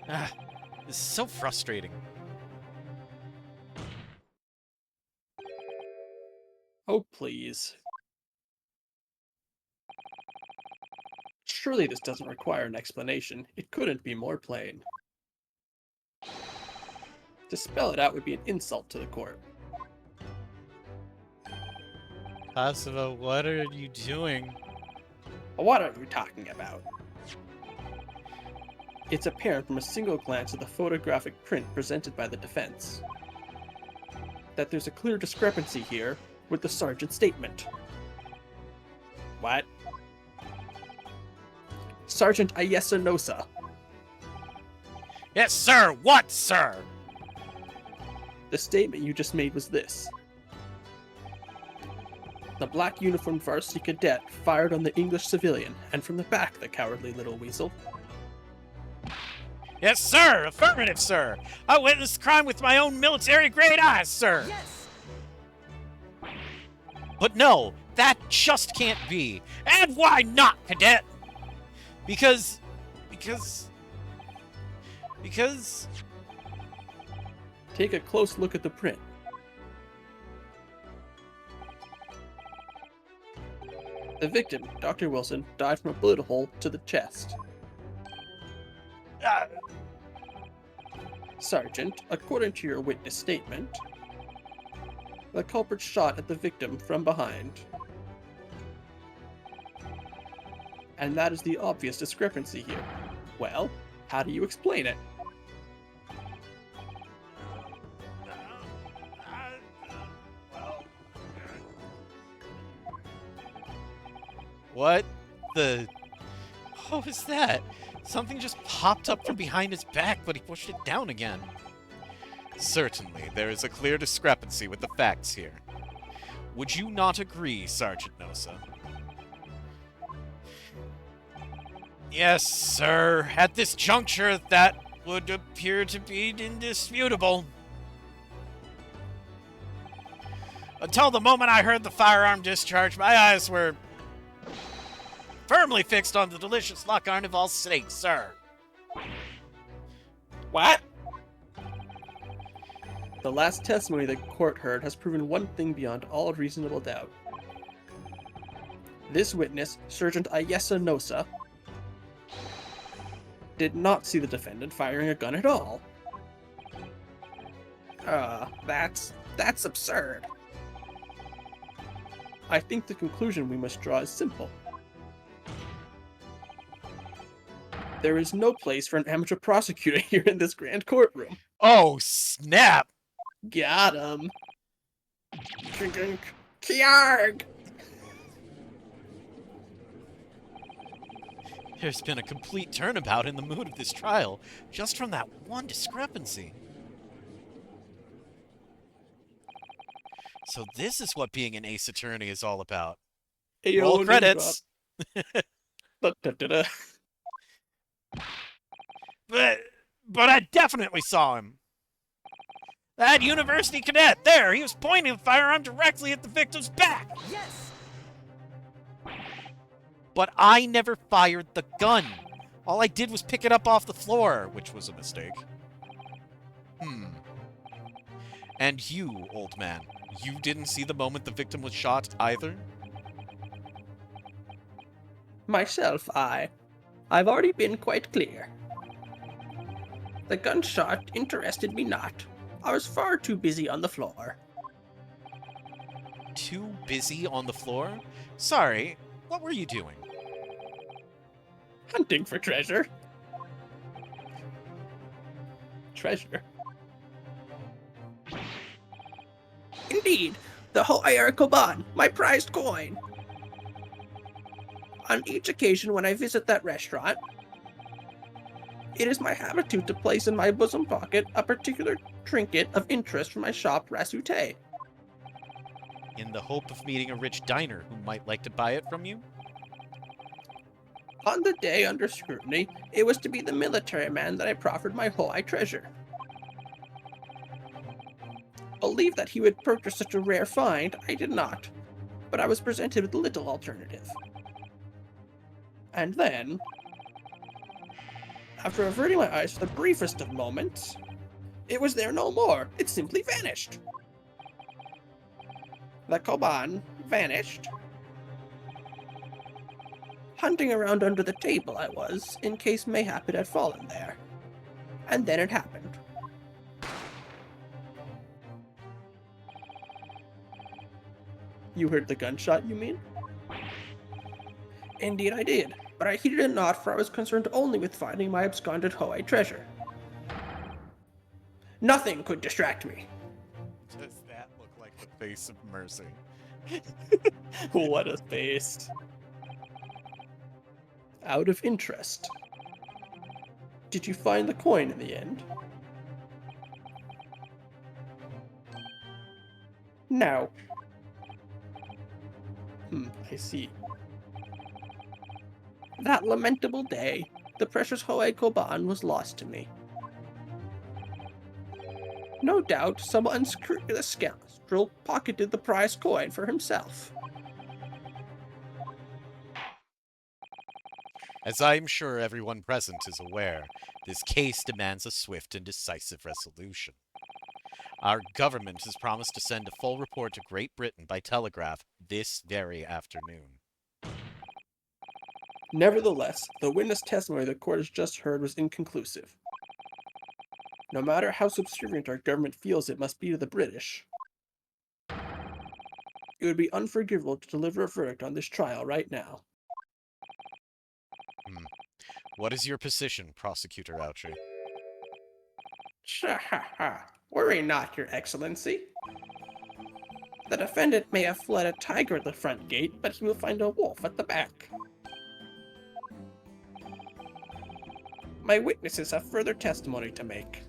This is so frustrating. Oh, please. Surely this doesn't require an explanation. It couldn't be more plain. To spell it out would be an insult to the court. Kasuva, what are you doing? What are you talking about? It's apparent from a single glance at the photographic print presented by the defense that there's a clear discrepancy here with the sergeant's statement. What? Sergeant Ayesanosa. Yes, sir! What, sir? The statement you just made was this. The black uniformed varsity cadet fired on the English civilian, and from the back, the cowardly little weasel. Yes, sir! Affirmative, sir! I witnessed the crime with my own military-grade eyes, sir! Yes! But no, that just can't be. And why not, cadet? Because... Take a close look at the print. The victim, Dr. Wilson, died from a bullet hole to the chest. Sergeant, according to your witness statement, the culprit shot at the victim from behind. And that is the obvious discrepancy here. Well, how do you explain it? What the... What was that? Something just popped up from behind his back, but he pushed it down again. Certainly, there is a clear discrepancy with the facts here. Would you not agree, Sergeant Nosa? Yes, sir. At this juncture, that would appear to be indisputable. Until the moment I heard the firearm discharge, my eyes were firmly fixed on the delicious La Carnival steak, sir. What? The last testimony the court heard has proven one thing beyond all reasonable doubt. This witness, Sergeant Ayesa Nosa, did not see the defendant firing a gun at all. That's absurd. I think the conclusion we must draw is simple. There is no place for an amateur prosecutor here in this grand courtroom. Oh, snap! Got him. Kiarg! There's been a complete turnabout in the mood of this trial, just from that one discrepancy. So this is what being an ace attorney is all about. Roll credits! Da-da-da-da. But I definitely saw him. That university cadet, there, he was pointing the firearm directly at the victim's back. Yes! But I never fired the gun. All I did was pick it up off the floor, which was a mistake. And you, old man, you didn't see the moment the victim was shot either? Myself, I've already been quite clear. The gunshot interested me not. I was far too busy on the floor. Too busy on the floor? Sorry, what were you doing? Hunting for treasure. Treasure? Indeed, the Ho'ayar Koban, my prized coin. On each occasion when I visit that restaurant, it is my habitude to place in my bosom pocket a particular trinket of interest from my shop Rasute. In the hope of meeting a rich diner who might like to buy it from you? On the day under scrutiny, it was to be the military man that I proffered my Ho'ai treasure. Believe that he would purchase such a rare find, I did not, but I was presented with little alternative. And then, after averting my eyes for the briefest of moments, it was there no more. It simply vanished. The Koban vanished. Hunting around under the table I was, in case mayhap it had fallen there. And then it happened. You heard the gunshot, you mean? Indeed I did, but I heeded it not, for I was concerned only with finding my absconded Ho'ai treasure. Nothing could distract me. Does that look like the face of mercy? What a face. Out of interest, did you find the coin in the end? No. I see. That lamentable day, the precious Hoei Koban was lost to me. No doubt some unscrupulous scoundrel pocketed the prize coin for himself. As I am sure everyone present is aware, this case demands a swift and decisive resolution. Our government has promised to send a full report to Great Britain by telegraph this very afternoon. Nevertheless, the witness testimony the court has just heard was inconclusive. No matter how subservient our government feels it must be to the British, it would be unforgivable to deliver a verdict on this trial right now. What is your position, Prosecutor Outry? Ha! Worry not, Your Excellency. The defendant may have fled a tiger at the front gate, but he will find a wolf at the back. My witnesses have further testimony to make.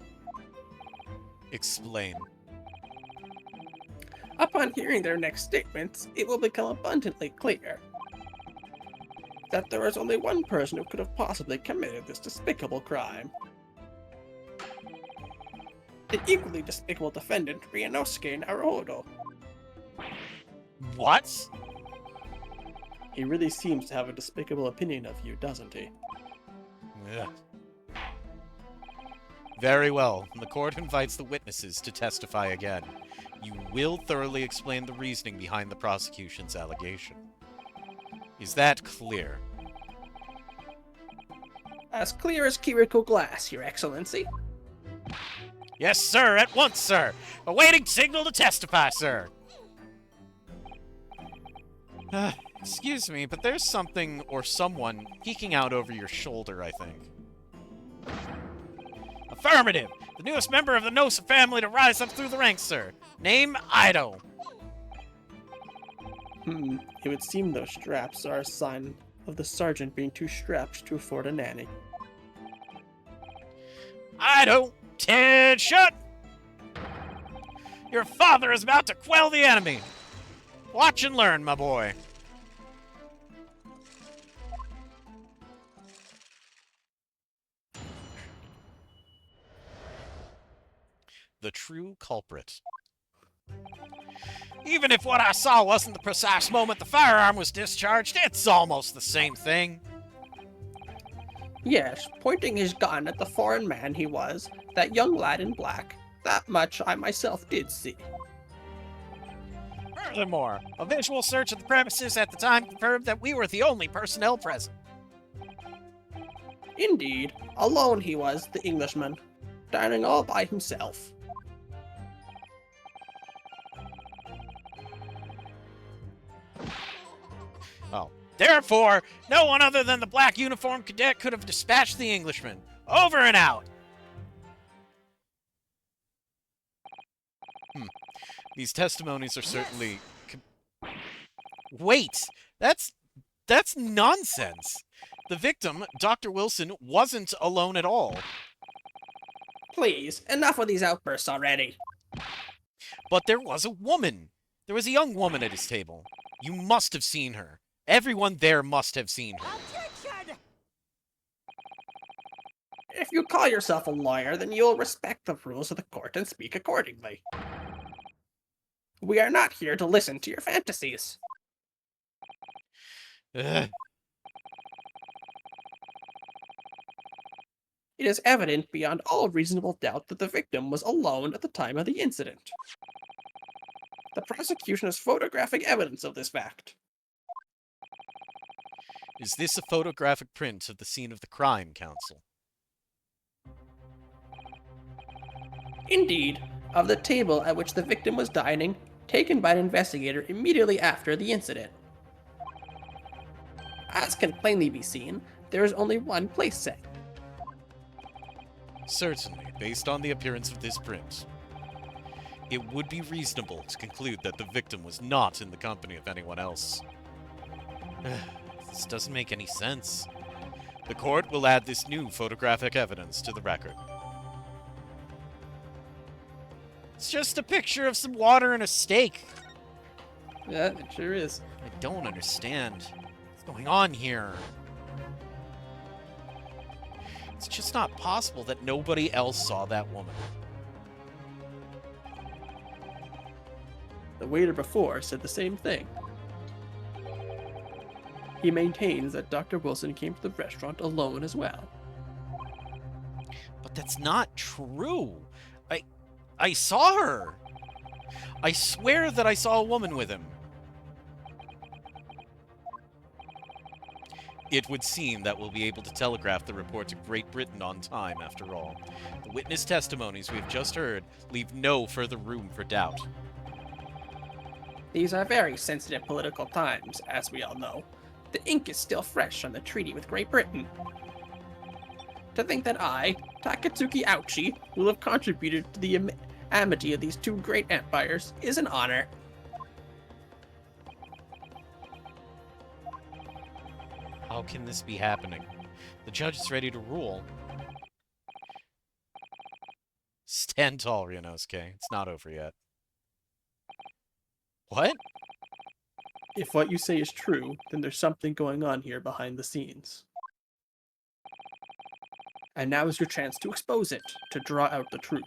Explain. Upon hearing their next statements, it will become abundantly clear that there is only one person who could have possibly committed this despicable crime. The equally despicable defendant, Ryunosuke Naruhodo. What? He really seems to have a despicable opinion of you, doesn't he? Ugh. Very well. The court invites the witnesses to testify again. You will thoroughly explain the reasoning behind the prosecution's allegation. Is that clear? As clear as Kiriko glass, Your Excellency. Yes, sir. At once, sir. Awaiting signal to testify, sir. Excuse me, but there's something or someone peeking out over your shoulder, I think. Affirmative! The newest member of the Nosa family to rise up through the ranks, sir. Name, Ido. It would seem those straps are a sign of the sergeant being too strapped to afford a nanny. Ido, attention! Your father is about to quell the enemy. Watch and learn, my boy. The true culprit. Even if what I saw wasn't the precise moment the firearm was discharged, it's almost the same thing. Yes, pointing his gun at the foreign man he was, that young lad in black. That much I myself did see. Furthermore, a visual search of the premises at the time confirmed that we were the only personnel present. Indeed, alone he was, the Englishman, dining all by himself. Oh. Therefore, no one other than the black uniformed cadet could have dispatched the Englishman. Over and out! These testimonies are certainly... Wait! That's nonsense! The victim, Dr. Wilson, wasn't alone at all. Please, enough of these outbursts already. But there was a woman. There was a young woman at his table. You must have seen her. Everyone there must have seen her. Objection! If you call yourself a lawyer, then you'll respect the rules of the court and speak accordingly. We are not here to listen to your fantasies. Ugh. It is evident beyond all reasonable doubt that the victim was alone at the time of the incident. The prosecution has photographic evidence of this fact. Is this a photographic print of the scene of the crime, Counsel? Indeed, of the table at which the victim was dining, taken by an investigator immediately after the incident. As can plainly be seen, there is only one place set. Certainly, based on the appearance of this print, it would be reasonable to conclude that the victim was not in the company of anyone else. This doesn't make any sense. The court will add this new photographic evidence to the record. It's just a picture of some water and a steak. Yeah, it sure is. I don't understand what's going on here. It's just not possible that nobody else saw that woman. The waiter before said the same thing. He maintains that Dr. Wilson came to the restaurant alone as well. But that's not true. I saw her. I swear that I saw a woman with him. It would seem that we'll be able to telegraph the report to Great Britain on time, after all. The witness testimonies we've just heard leave no further room for doubt. These are very sensitive political times, as we all know. The ink is still fresh on the treaty with Great Britain. To think that I, Takatsuki Ouchi, will have contributed to the amity of these two great empires is an honor. How can this be happening? The judge is ready to rule. Stand tall, Ryunosuke. It's not over yet. What? If what you say is true, then there's something going on here behind the scenes. And now is your chance to expose it, to draw out the truth,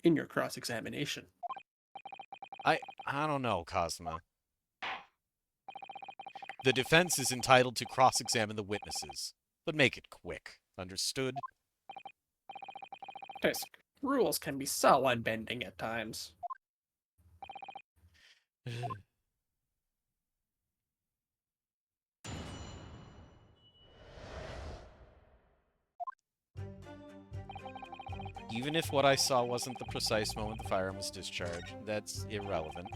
in your cross-examination. I don't know, Cosmo. The defense is entitled to cross-examine the witnesses, but make it quick. Understood? Tisk, rules can be so unbending at times. Even if what I saw wasn't the precise moment the firearm was discharged, that's irrelevant.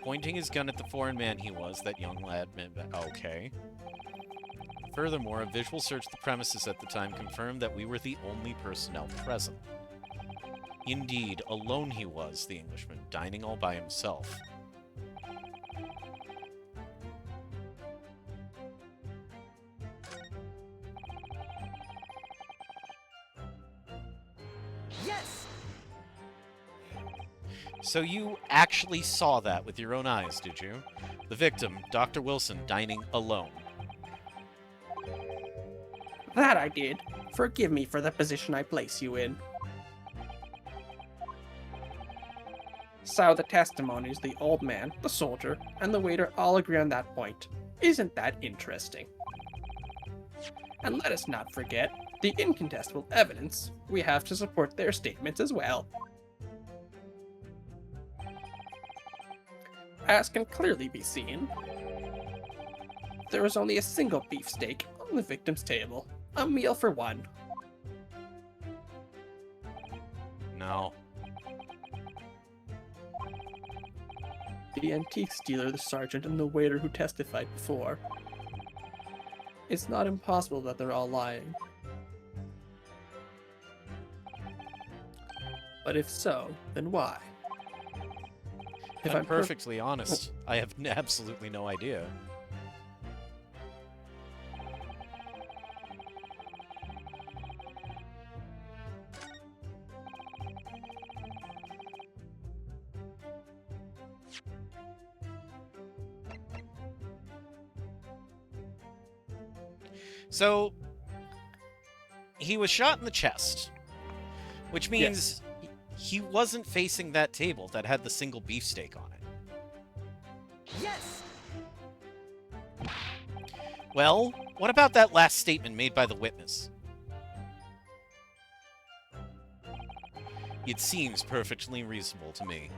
Pointing his gun at the foreign man he was, that young lad... Okay. Furthermore, a visual search of the premises at the time confirmed that we were the only personnel present. Indeed, alone he was, the Englishman, dining all by himself. Yes! So you actually saw that with your own eyes, did you? The victim, Dr. Wilson, dining alone. That I did. Forgive me for the position I place you in. So the testimonies, the old man, the soldier, and the waiter all agree on that point. Isn't that interesting? And let us not forget the incontestable evidence we have to support their statements as well. As can clearly be seen, there was only a single beefsteak on the victim's table. A meal for one. No. The antiques dealer, the sergeant, and the waiter who testified before. It's not impossible that they're all lying. But if so, then why? If I'm perfectly honest, I have absolutely no idea. So, he was shot in the chest, which means he wasn't facing that table that had the single beefsteak on it. Yes! Well, what about that last statement made by the witness? It seems perfectly reasonable to me.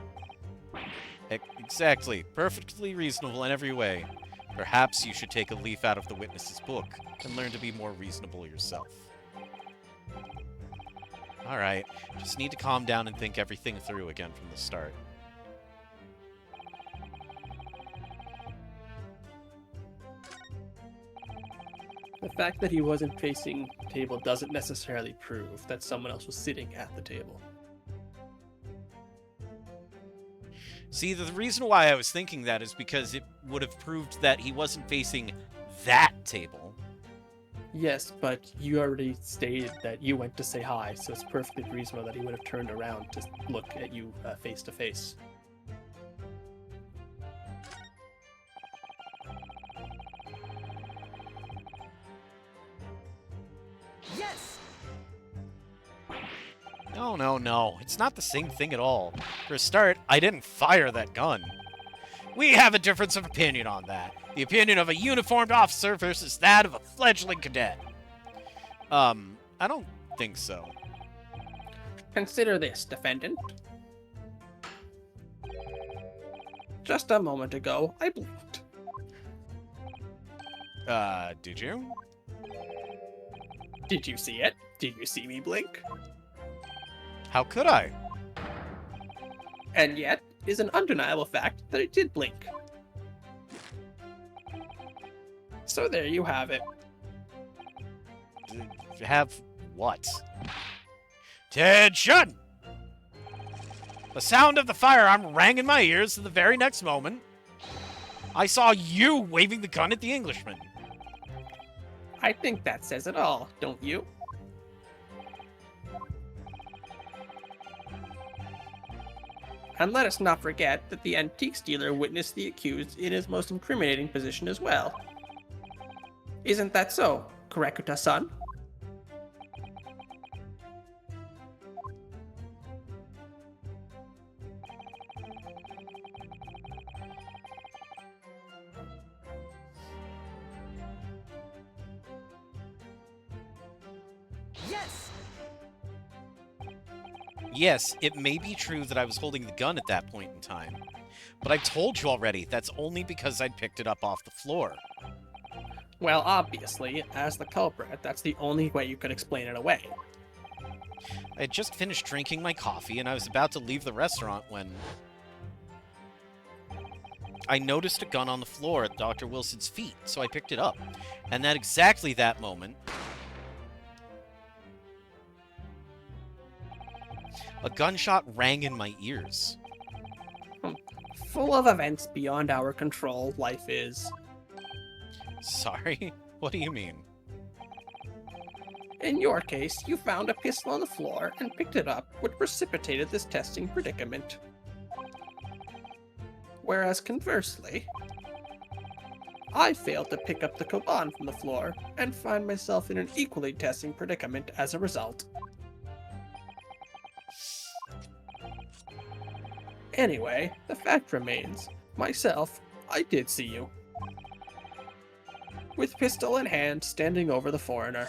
Exactly. Perfectly reasonable in every way. Perhaps you should take a leaf out of the witness's book and learn to be more reasonable yourself. Alright, just need to calm down and think everything through again from the start. The fact that he wasn't facing the table doesn't necessarily prove that someone else was sitting at the table. See, the reason why I was thinking that is because it would have proved that he wasn't facing that table. Yes, but you already stated that you went to say hi, so it's perfectly reasonable that he would have turned around to look at you face to face. Yes! No, no, no. It's not the same thing at all. For a start, I didn't fire that gun. We have a difference of opinion on that. The opinion of a uniformed officer versus that of a fledgling cadet. I don't think so. Consider this, defendant. Just a moment ago, I blinked. Did you? Did you see it? Did you see me blink? How could I? And yet, it is an undeniable fact that I did blink. So there you have it. Have what? Attention! The sound of the firearm rang in my ears, and the very next moment, I saw you waving the gun at the Englishman. I think that says it all, don't you? And let us not forget that the antiques dealer witnessed the accused in his most incriminating position as well. Isn't that so, Kurekuta-san? Yes! Yes, it may be true that I was holding the gun at that point in time, but I told you already that's only because I'd picked it up off the floor. Well, obviously, as the culprit, that's the only way you could explain it away. I had just finished drinking my coffee, and I was about to leave the restaurant when I noticed a gun on the floor at Dr. Wilson's feet, so I picked it up. And at exactly that moment, a gunshot rang in my ears. Full of events beyond our control, life is. Sorry? What do you mean? In your case, you found a pistol on the floor and picked it up, which precipitated this testing predicament. Whereas conversely, I failed to pick up the Koban from the floor and find myself in an equally testing predicament as a result. Anyway, the fact remains, myself, I did see you. With pistol in hand, standing over the foreigner.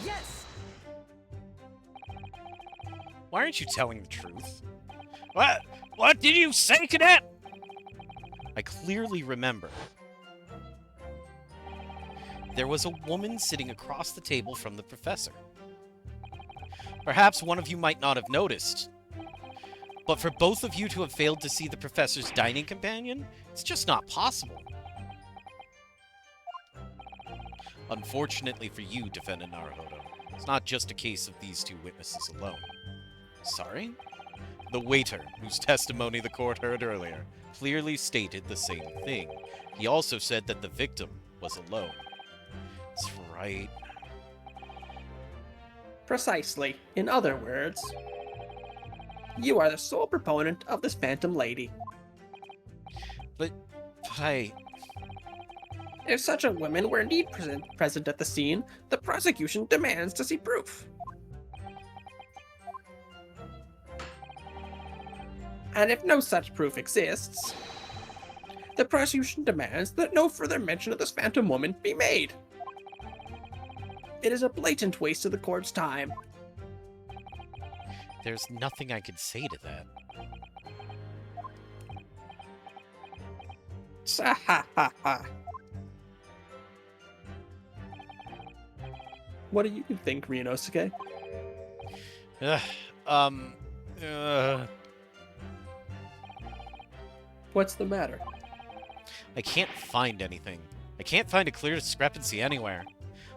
Yes! Why aren't you telling the truth? What did you say, cadet? I clearly remember. There was a woman sitting across the table from the professor. Perhaps one of you might not have noticed, but for both of you to have failed to see the professor's dining companion, it's just not possible. Unfortunately for you, Defendant Naruhodo, it's not just a case of these two witnesses alone. Sorry? The waiter, whose testimony the court heard earlier, clearly stated the same thing. He also said that the victim was alone. That's right. Precisely. In other words, You are the sole proponent of this phantom lady. But I... If such a woman were indeed present at the scene, the prosecution demands to see proof. And if no such proof exists, the prosecution demands that no further mention of this phantom woman be made. It is a blatant waste of the court's time. There's nothing I could say to that. Sa-ha-ha-ha. What do you think, Ryunosuke? Uh... What's the matter? I can't find anything. I can't find a clear discrepancy anywhere.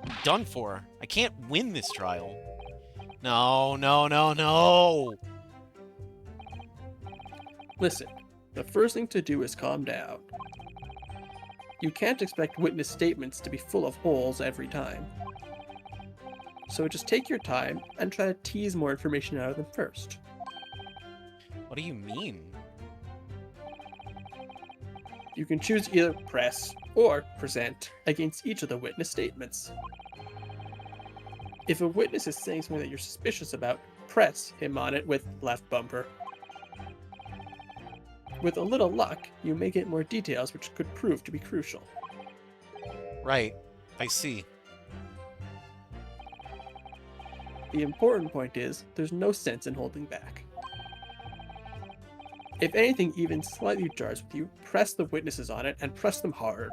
I'm done for. I can't win this trial. No, no, no, no! Listen, the first thing to do is calm down. You can't expect witness statements to be full of holes every time. So just take your time and try to tease more information out of them first. What do you mean? You can choose either press or present against each of the witness statements. If a witness is saying something that you're suspicious about, press him on it with left bumper. With a little luck, you may get more details which could prove to be crucial. Right. I see. The important point is, there's no sense in holding back. If anything even slightly jars with you, press the witnesses on it and press them hard.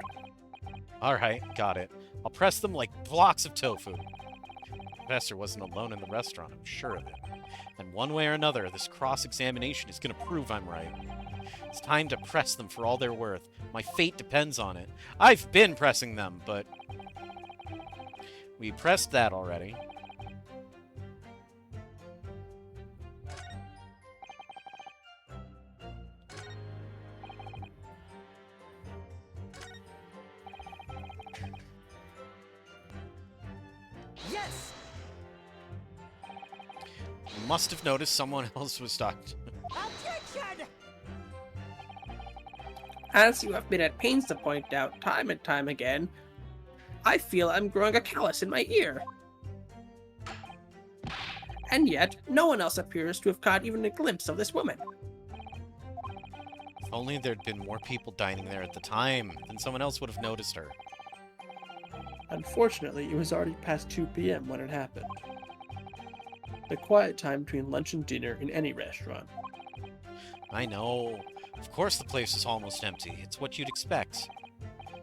Alright, got it. I'll press them like blocks of tofu. The professor wasn't alone in the restaurant, I'm sure of it. And one way or another, this cross-examination is gonna prove I'm right. It's time to press them for all they're worth. My fate depends on it. I've been pressing them, but... we pressed that already. Yes! Must have noticed someone else was talking. Objection! As you have been at pains to point out time and time again, I feel I'm growing a callus in my ear. And yet, no one else appears to have caught even a glimpse of this woman. If only there'd been more people dining there at the time, then someone else would have noticed her. Unfortunately, it was already past 2 p.m. when it happened. The quiet time between lunch and dinner in any restaurant. I know. Of course the place is almost empty. It's what you'd expect.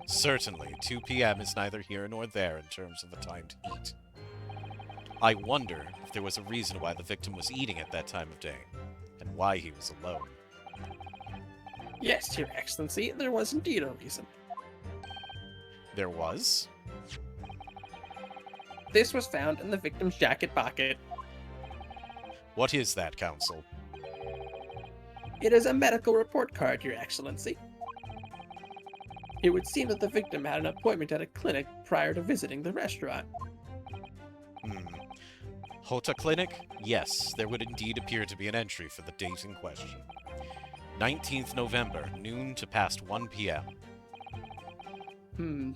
Certainly, 2 p.m. is neither here nor there in terms of the time to eat. I wonder if there was a reason why the victim was eating at that time of day, and why he was alone. Yes, Your Excellency, there was indeed a reason. There was? This was found in the victim's jacket pocket. What is that, Counsel? It is a medical report card, Your Excellency. It would seem that the victim had an appointment at a clinic prior to visiting the restaurant. Hota Clinic? Yes, there would indeed appear to be an entry for the date in question. 19th November, noon to past 1 p.m.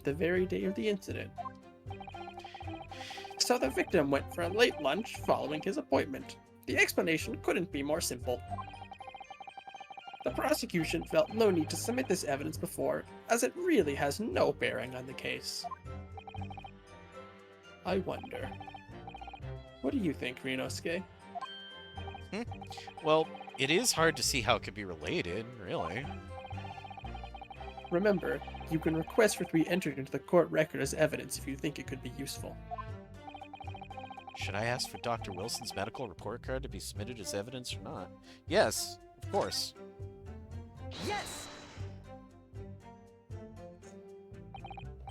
The very day of the incident. So the victim went for a late lunch following his appointment. The explanation couldn't be more simple. The prosecution felt no need to submit this evidence before, as it really has no bearing on the case. I wonder. What do you think, Ryunosuke? Well, it is hard to see how it could be related, really. Remember, you can request for it to be entered into the court record as evidence if you think it could be useful. Should I ask for Dr. Wilson's medical report card to be submitted as evidence or not? Yes, of course. Yes!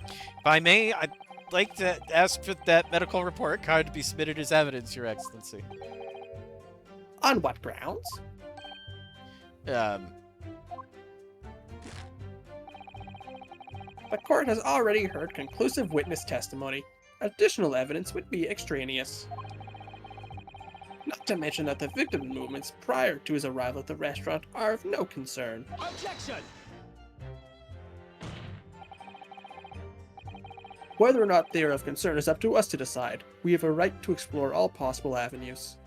If I may, I'd like to ask for that medical report card to be submitted as evidence, Your Excellency. On what grounds? The court has already heard conclusive witness testimony. Additional evidence would be extraneous. Not to mention that the victim's movements prior to his arrival at the restaurant are of no concern. Objection! Whether or not they are of concern is up to us to decide. We have a right to explore all possible avenues.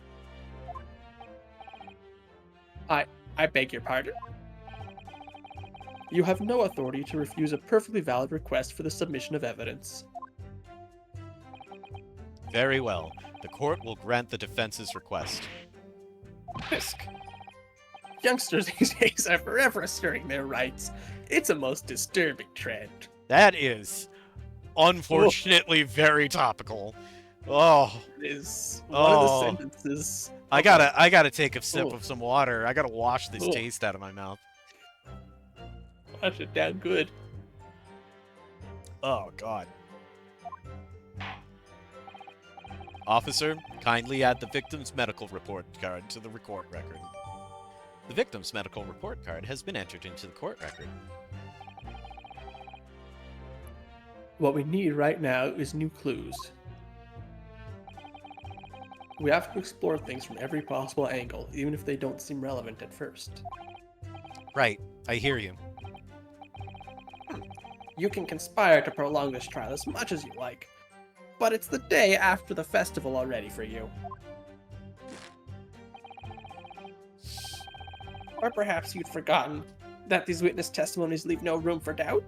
I beg your pardon? You have no authority to refuse a perfectly valid request for the submission of evidence. Very well. The court will grant the defense's request. Fisk. Youngsters these days are forever asserting their rights. It's a most disturbing trend. That is, unfortunately, very topical. Oh, It is one of the Oh. sentences. I gotta take a sip Oh. of some water. I gotta wash this Oh. taste out of my mouth. Wash it down good. Oh, God. Officer, kindly add the victim's medical report card to the court record. The victim's medical report card has been entered into the court record. What we need right now is new clues. We have to explore things from every possible angle, even if they don't seem relevant at first. Right, I hear you. You can conspire to prolong this trial as much as you like, but it's the day after the festival already for you. Or perhaps you'd forgotten that these witness testimonies leave no room for doubt?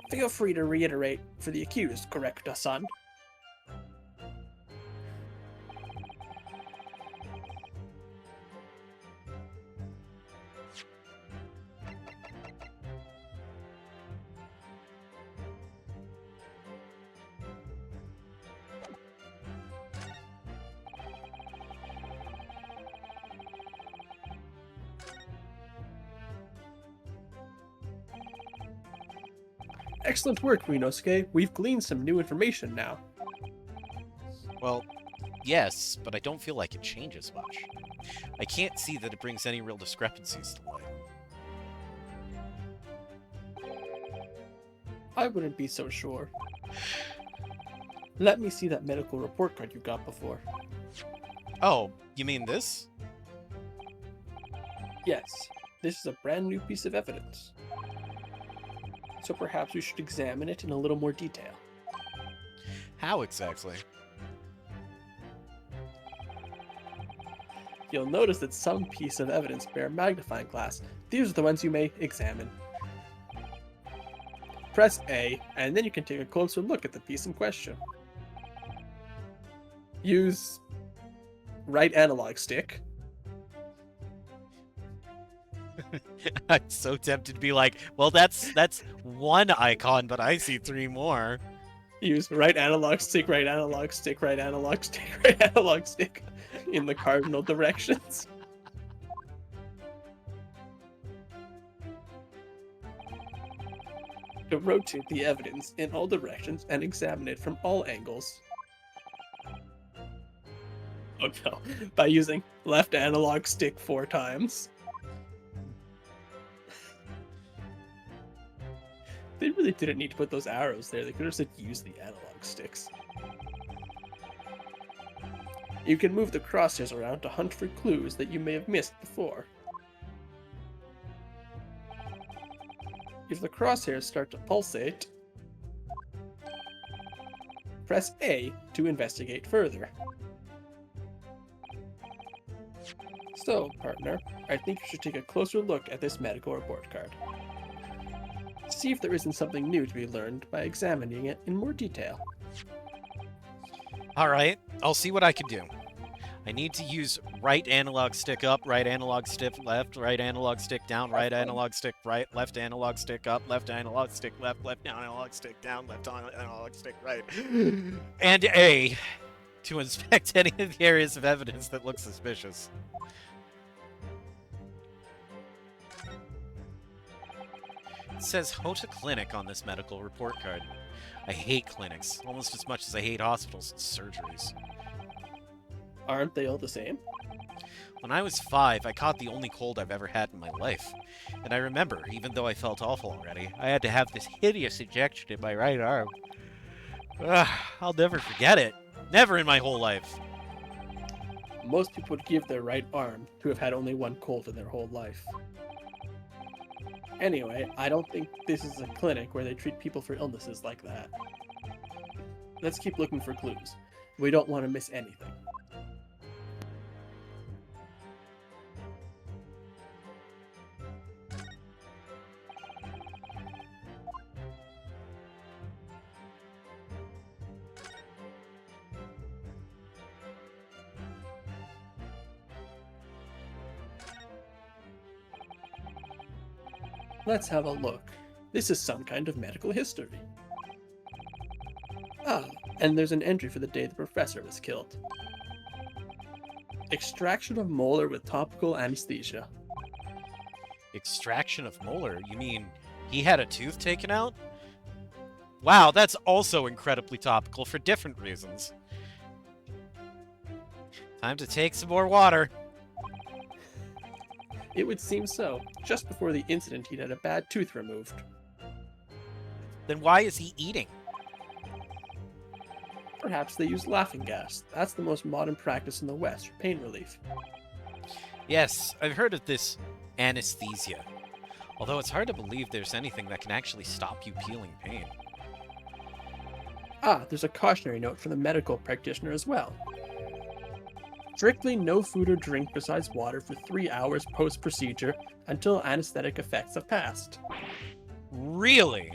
Feel free to reiterate for the accused, correct, son? Excellent work, Rinosuke. We've gleaned some new information now. Well, yes, but I don't feel like it changes much. I can't see that it brings any real discrepancies to light. I wouldn't be so sure. Let me see that medical report card you got before. Oh, you mean this? Yes, this is a brand new piece of evidence. So perhaps we should examine it in a little more detail. How exactly? You'll notice that some pieces of evidence bear a magnifying glass. These are the ones you may examine. Press A, and then you can take a closer look at the piece in question. Use right analog stick. I'm so tempted to be like, well, that's one icon, but I see three more. Use right analog stick, right analog stick, right analog stick, right analog stick in the cardinal directions. To rotate the evidence in all directions and examine it from all angles. Oh no, by using left analog stick 4 times. They really didn't need to put those arrows there. They could have said use the analog sticks. You can move the crosshairs around to hunt for clues that you may have missed before. If the crosshairs start to pulsate, press A to investigate further. So, partner, I think you should take a closer look at this medical report card. See if there isn't something new to be learned by examining it in more detail. Alright, I'll see what I can do. I need to use right analog stick up, right analog stick left, right analog stick down, right analog stick right, left analog stick up, left analog stick left, left analog stick down, left analog stick right. And A to inspect any of the areas of evidence that look suspicious. It says Hota Clinic on this medical report card. I hate clinics, almost as much as I hate hospitals and surgeries. Aren't they all the same? When I was 5, I caught the only cold I've ever had in my life. And I remember, even though I felt awful already, I had to have this hideous injection in my right arm. Ugh, I'll never forget it. Never in my whole life. Most people would give their right arm to have had only one cold in their whole life. Anyway, I don't think this is a clinic where they treat people for illnesses like that. Let's keep looking for clues. We don't want to miss anything. Let's have a look. This is some kind of medical history. Ah, and there's an entry for the day the professor was killed. Extraction of molar with topical anesthesia. Extraction of molar? You mean he had a tooth taken out? Wow, that's also incredibly topical for different reasons. Time to take some more water. It would seem so. Just before the incident, he'd had a bad tooth removed. Then why is he eating? Perhaps they use laughing gas. That's the most modern practice in the West for pain relief. Yes, I've heard of this anesthesia. Although it's hard to believe there's anything that can actually stop you feeling pain. Ah, there's a cautionary note from the medical practitioner as well. Strictly no food or drink besides water for 3 hours post-procedure until anesthetic effects have passed. Really?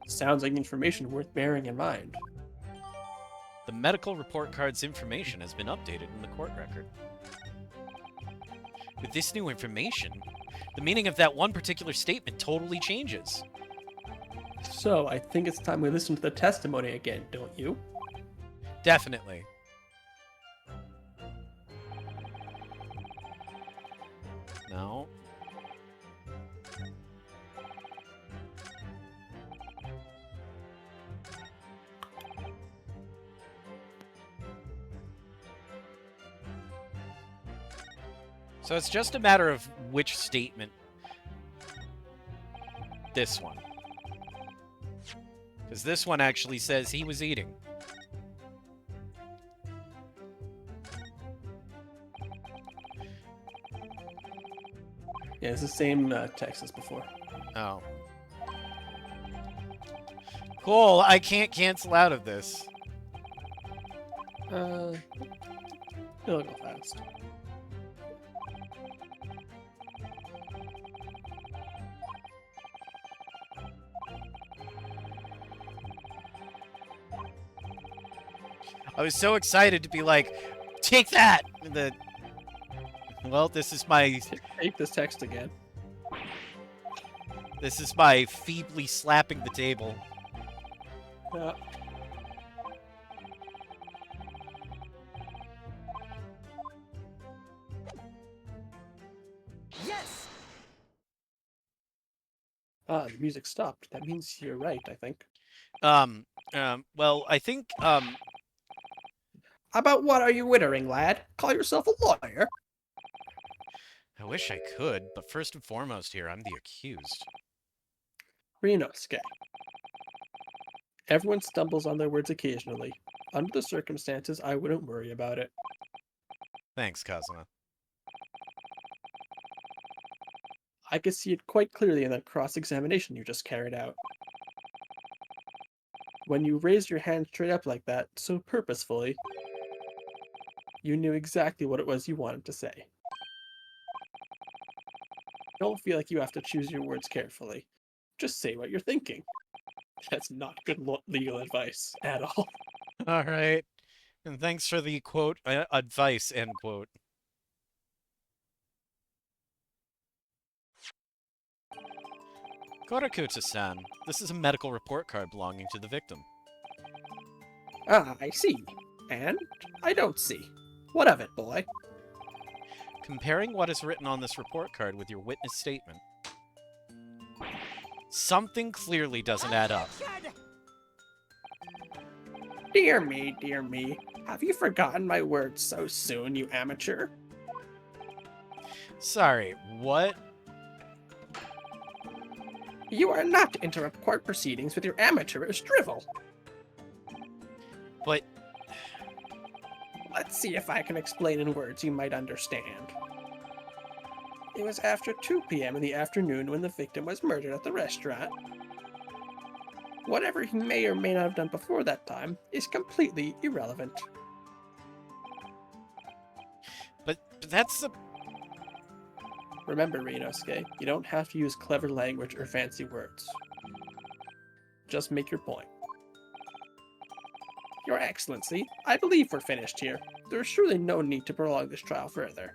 Sounds like information worth bearing in mind. The medical report card's information has been updated in the court record. With this new information, the meaning of that one particular statement totally changes. So, I think it's time we listen to the testimony again, don't you? Definitely. No. So it's just a matter of which statement. This one. Because this one actually says he was eating. Yeah, it's the same text as before. Oh. Cool, I can't cancel out of this. It'll go fast. I was so excited to be like, take that! Well, this is my Take this text again. feebly slapping the table. Yes! Ah, the music stopped. That means you're right, I think. Well, I think, About what are you wittering, lad? Call yourself a lawyer? I wish I could, but first and foremost here, I'm the accused. Rinosuke. Everyone stumbles on their words occasionally. Under the circumstances, I wouldn't worry about it. Thanks, Kazuma. I could see it quite clearly in that cross-examination you just carried out. When you raised your hand straight up like that, so purposefully, you knew exactly what it was you wanted to say. Don't feel like you have to choose your words carefully. Just say what you're thinking. That's not good legal advice at all. Alright. And thanks for the quote, advice, end quote. Korakuta-san, this is a medical report card belonging to the victim. Ah, I see. And I don't see. What of it, boy? Comparing what is written on this report card with your witness statement, something clearly doesn't add up. Dear me, dear me. Have you forgotten my words so soon, you amateur? Sorry, what? You are not to interrupt court proceedings with your amateurish drivel. But Let's see if I can explain in words you might understand. It was after 2 p.m. in the afternoon when the victim was murdered at the restaurant. Whatever he may or may not have done before that time is completely irrelevant. But that's a... Remember, Rinosuke, you don't have to use clever language or fancy words. Just make your point. Your Excellency, I believe we're finished here. There is surely no need to prolong this trial further.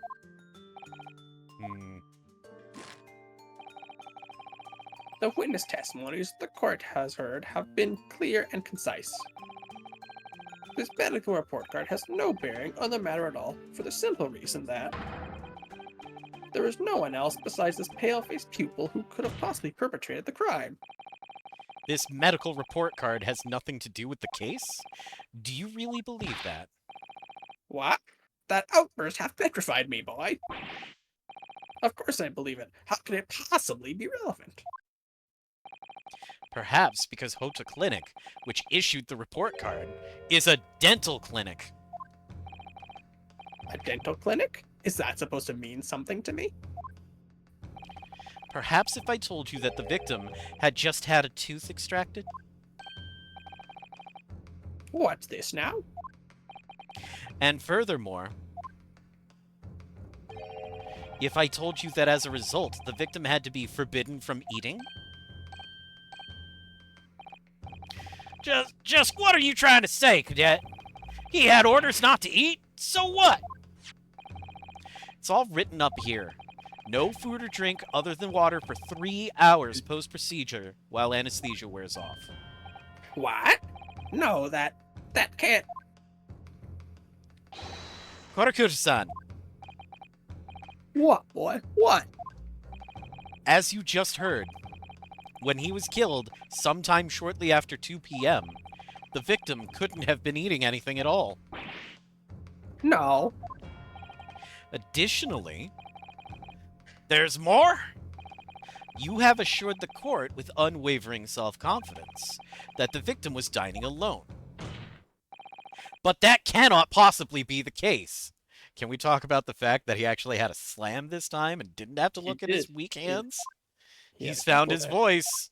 The witness testimonies the court has heard have been clear and concise. This medical report card has no bearing on the matter at all, for the simple reason that there is no one else besides this pale-faced pupil who could have possibly perpetrated the crime. This medical report card has nothing to do with the case? Do you really believe that? What? That outburst half petrified me, boy. Of course I believe it. How could it possibly be relevant? Perhaps because Hota Clinic, which issued the report card, is a dental clinic. A dental clinic? Is that supposed to mean something to me? Perhaps if I told you that the victim had just had a tooth extracted? What's this now? And furthermore, if I told you that as a result, the victim had to be forbidden from eating? Just what are you trying to say, Cadet? He had orders not to eat, so what? It's all written up here. No food or drink other than water for 3 hours post-procedure while anesthesia wears off. What? No, that can't... Korakuta-san, What, boy? What? as you just heard, when he was killed sometime shortly after 2 p.m., the victim couldn't have been eating anything at all. No. Additionally, there's more. You have assured the court with unwavering self-confidence that the victim was dining alone. But that cannot possibly be the case. Can we talk about the fact that he actually had a slam this time and didn't have to look at his weak hands? He's found his voice.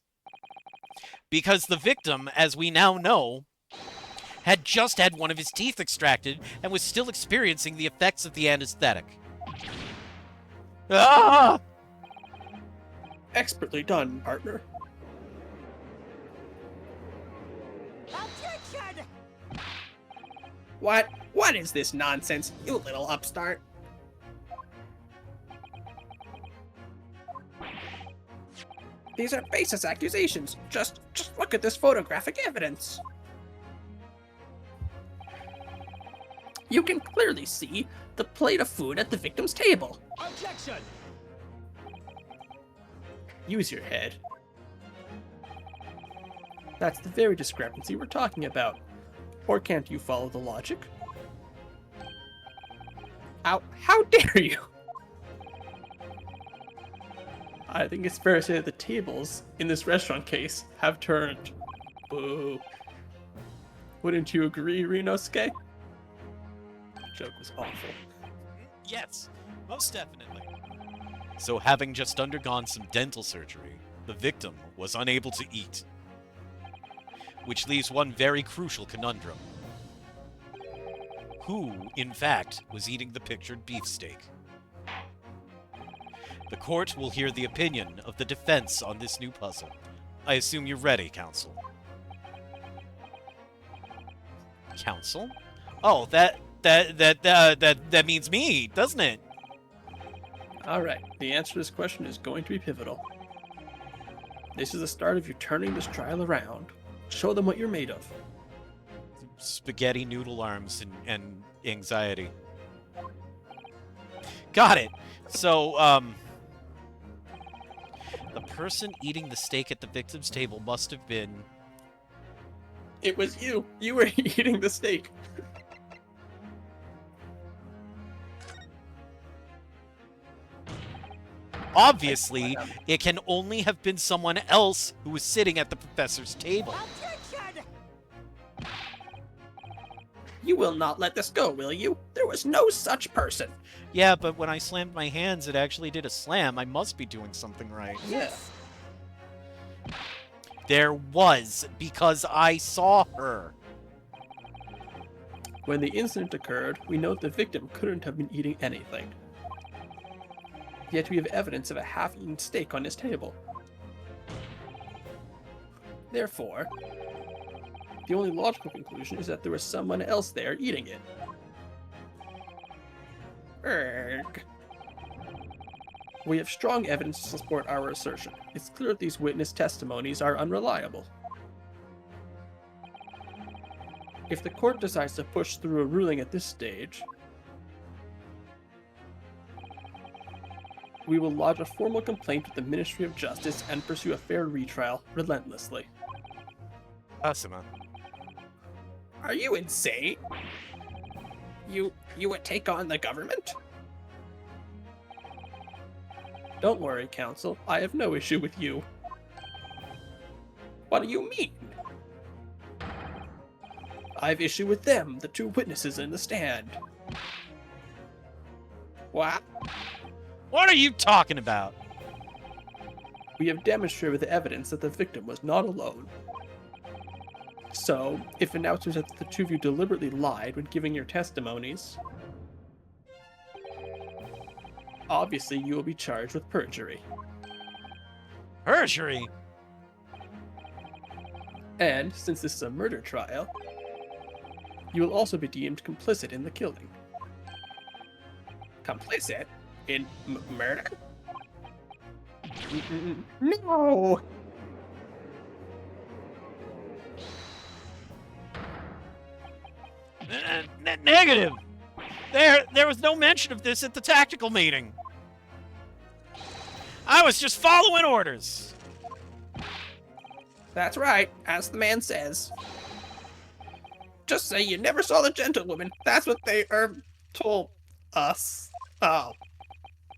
Because the victim, as we now know, had just had one of his teeth extracted and was still experiencing the effects of the anesthetic. Ah! Expertly done, partner. Objection! What? What is this nonsense, you little upstart? These are baseless accusations. Just look at this photographic evidence. You can clearly see the plate of food at the victim's table. Objection! Use your head. That's the very discrepancy we're talking about. Or can't you follow the logic? How dare you? I think it's fair to say that the tables in this restaurant case have turned. Boo. Wouldn't you agree, Rinosuke? Joke was awful. Yes, most definitely. So having just undergone some dental surgery, the victim was unable to eat. Which leaves one very crucial conundrum. Who, in fact, was eating the pictured beefsteak? The court will hear the opinion of the defense on this new puzzle. I assume you're ready, counsel. Counsel? Oh, that means me, doesn't it? Alright, the answer to this question is going to be pivotal. This is the start of you turning this trial around. Show them what you're made of. Spaghetti noodle arms and anxiety. Got it. So, the person eating the steak at the victim's table must have been... It was you! You were eating the steak! Obviously, it can only have been someone else who was sitting at the professor's table. Objection! You will not let this go, will you? There was no such person. Yeah, but when I slammed my hands, it actually did a slam. I must be doing something right. Yeah. There was, because I saw her. When the incident occurred, we know the victim couldn't have been eating anything. Yet we have evidence of a half-eaten steak on his table. Therefore, the only logical conclusion is that there was someone else there eating it. Erg. We have strong evidence to support our assertion. It's clear that these witness testimonies are unreliable. If the court decides to push through a ruling at this stage, we will lodge a formal complaint with the Ministry of Justice and pursue a fair retrial relentlessly. Asuma. Are you insane? You would take on the government? Don't worry, Counsel. I have no issue with you. What do you mean? I have issue with them, the two witnesses in the stand. What? What are you talking about? We have demonstrated with evidence that the victim was not alone. So, if it now turns out that the two of you deliberately lied when giving your testimonies, obviously you will be charged with perjury. Perjury? And, since this is a murder trial, you will also be deemed complicit in the killing. Complicit? In murder? No! Negative! There was no mention of this at the tactical meeting. I was just following orders. That's right, as the man says. Just say you never saw the gentlewoman. That's what they told us. Oh.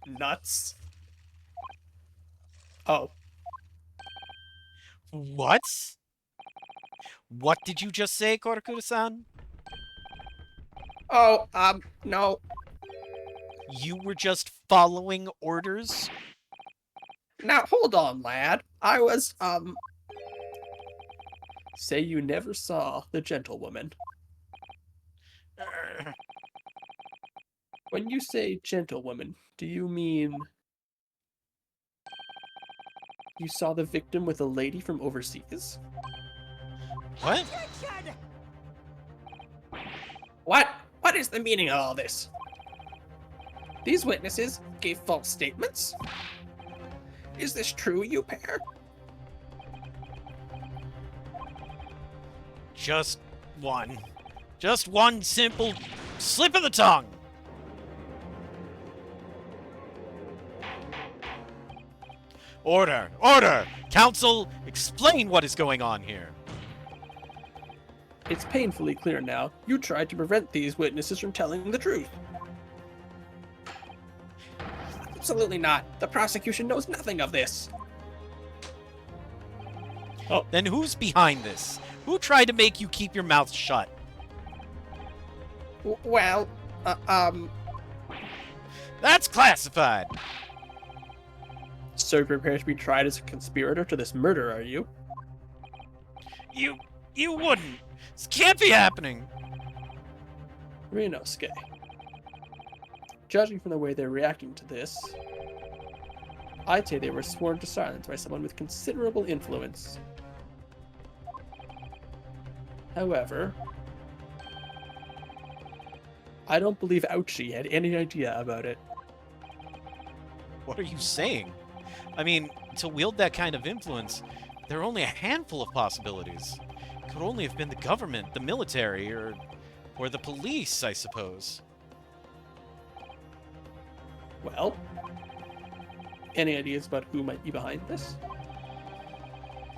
Nuts. Oh. What? What did you just say, Korakura-san? Oh, no. You were just following orders? Now, hold on, lad. I was, Say you never saw the gentlewoman. When you say gentlewoman, do you mean you saw the victim with a lady from overseas? What? What is the meaning of all this? These witnesses gave false statements? Is this true, you pair? Just one. Just one simple slip of the tongue. Order! Order! Counsel, explain what is going on here. It's painfully clear now. You tried to prevent these witnesses from telling the truth. Absolutely not. The prosecution knows nothing of this. Oh. Then who's behind this? Who tried to make you keep your mouth shut? Well, That's classified. So you're prepared to be tried as a conspirator to this murder, are you? You wouldn't. This can't be happening. Ryunosuke. Judging from the way they're reacting to this, I'd say they were sworn to silence by someone with considerable influence. However, I don't believe Ouchi had any idea about it. What are you saying? I mean, to wield that kind of influence, there are only a handful of possibilities. It could only have been the government, the military, or the police, I suppose. Well, any ideas about who might be behind this?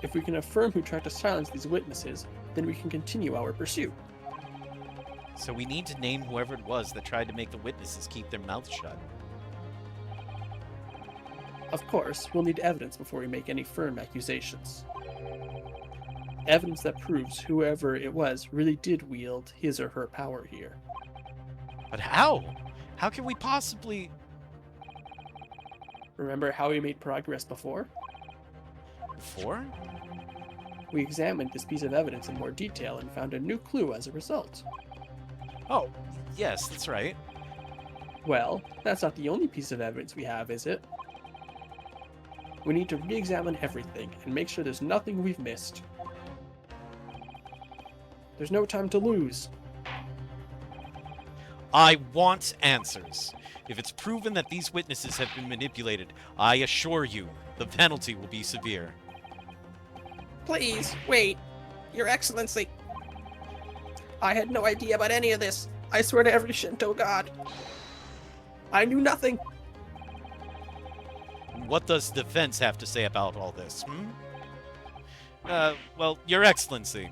If we can affirm who tried to silence these witnesses, then we can continue our pursuit. So we need to name whoever it was that tried to make the witnesses keep their mouths shut. Of course, we'll need evidence before we make any firm accusations. Evidence that proves whoever it was really did wield his or her power here. But how? How can we possibly... Remember how we made progress before? Before? We examined this piece of evidence in more detail and found a new clue as a result. Oh, yes, that's right. Well, that's not the only piece of evidence we have, is it? We need to re-examine everything and make sure there's nothing we've missed. There's no time to lose. I want answers. If it's proven that these witnesses have been manipulated, I assure you, the penalty will be severe. Please, wait. Your Excellency. I had no idea about any of this. I swear to every Shinto god. I knew nothing. What does defense have to say about all this, well, Your Excellency.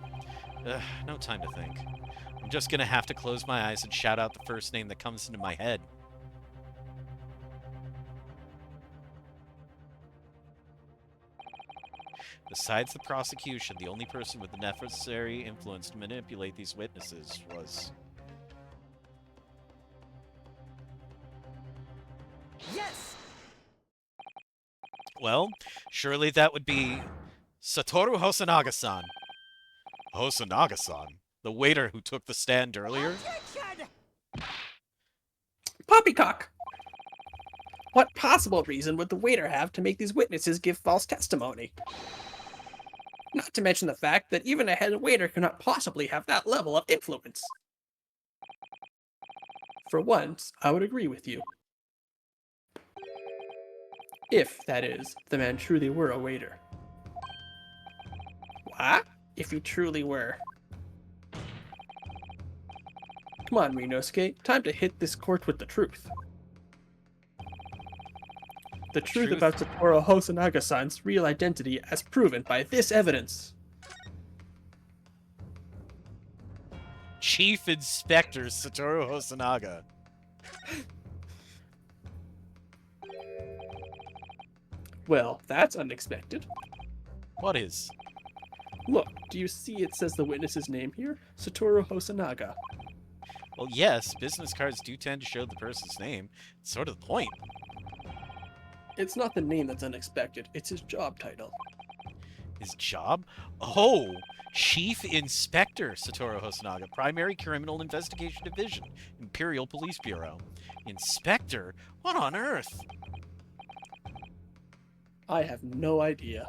No time to think. I'm just gonna have to close my eyes and shout out the first name that comes into my head. Besides the prosecution, the only person with the necessary influence to manipulate these witnesses was... Yes! Well, surely that would be Satoru Hosonaga-san. Hosonaga-san? The waiter who took the stand earlier? Objection! Poppycock! What possible reason would the waiter have to make these witnesses give false testimony? Not to mention the fact that even a head waiter cannot possibly have that level of influence. For once, I would agree with you. If, that is, the man truly were a waiter. What? If he truly were. Come on, Rinosuke, time to hit this court with the truth. The truth about Satoru Hosonaga-san's real identity as proven by this evidence. Chief Inspector Satoru Hosonaga. Well, that's unexpected. What is? Look, do you see it says the witness's name here? Satoru Hosonaga. Well, yes, business cards do tend to show the person's name. It's sort of the point. It's not the name that's unexpected, it's his job title. His job? Oh! Chief Inspector Satoru Hosonaga, Primary Criminal Investigation Division, Imperial Police Bureau. Inspector? What on earth? I have no idea.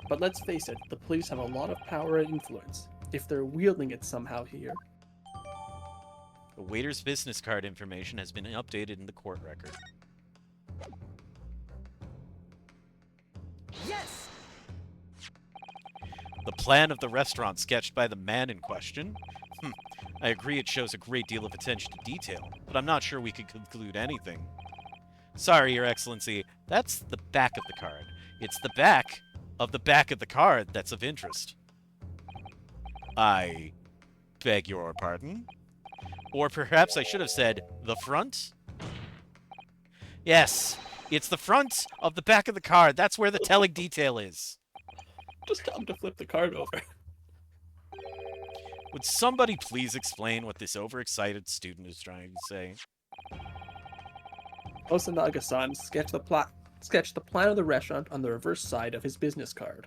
But let's face it, the police have a lot of power and influence. If they're wielding it somehow here. The waiter's business card information has been updated in the court record. Yes! The plan of the restaurant sketched by the man in question? I agree it shows a great deal of attention to detail, but I'm not sure we could conclude anything. Sorry, Your Excellency, that's the back of the card. It's the back of the card that's of interest. I beg your pardon? Or perhaps I should have said, the front? Yes, it's the front of the back of the card. That's where the telling detail is. Just tell him to flip the card over. Would somebody please explain what this overexcited student is trying to say? Hosonaga-san sketched the plan of the restaurant on the reverse side of his business card.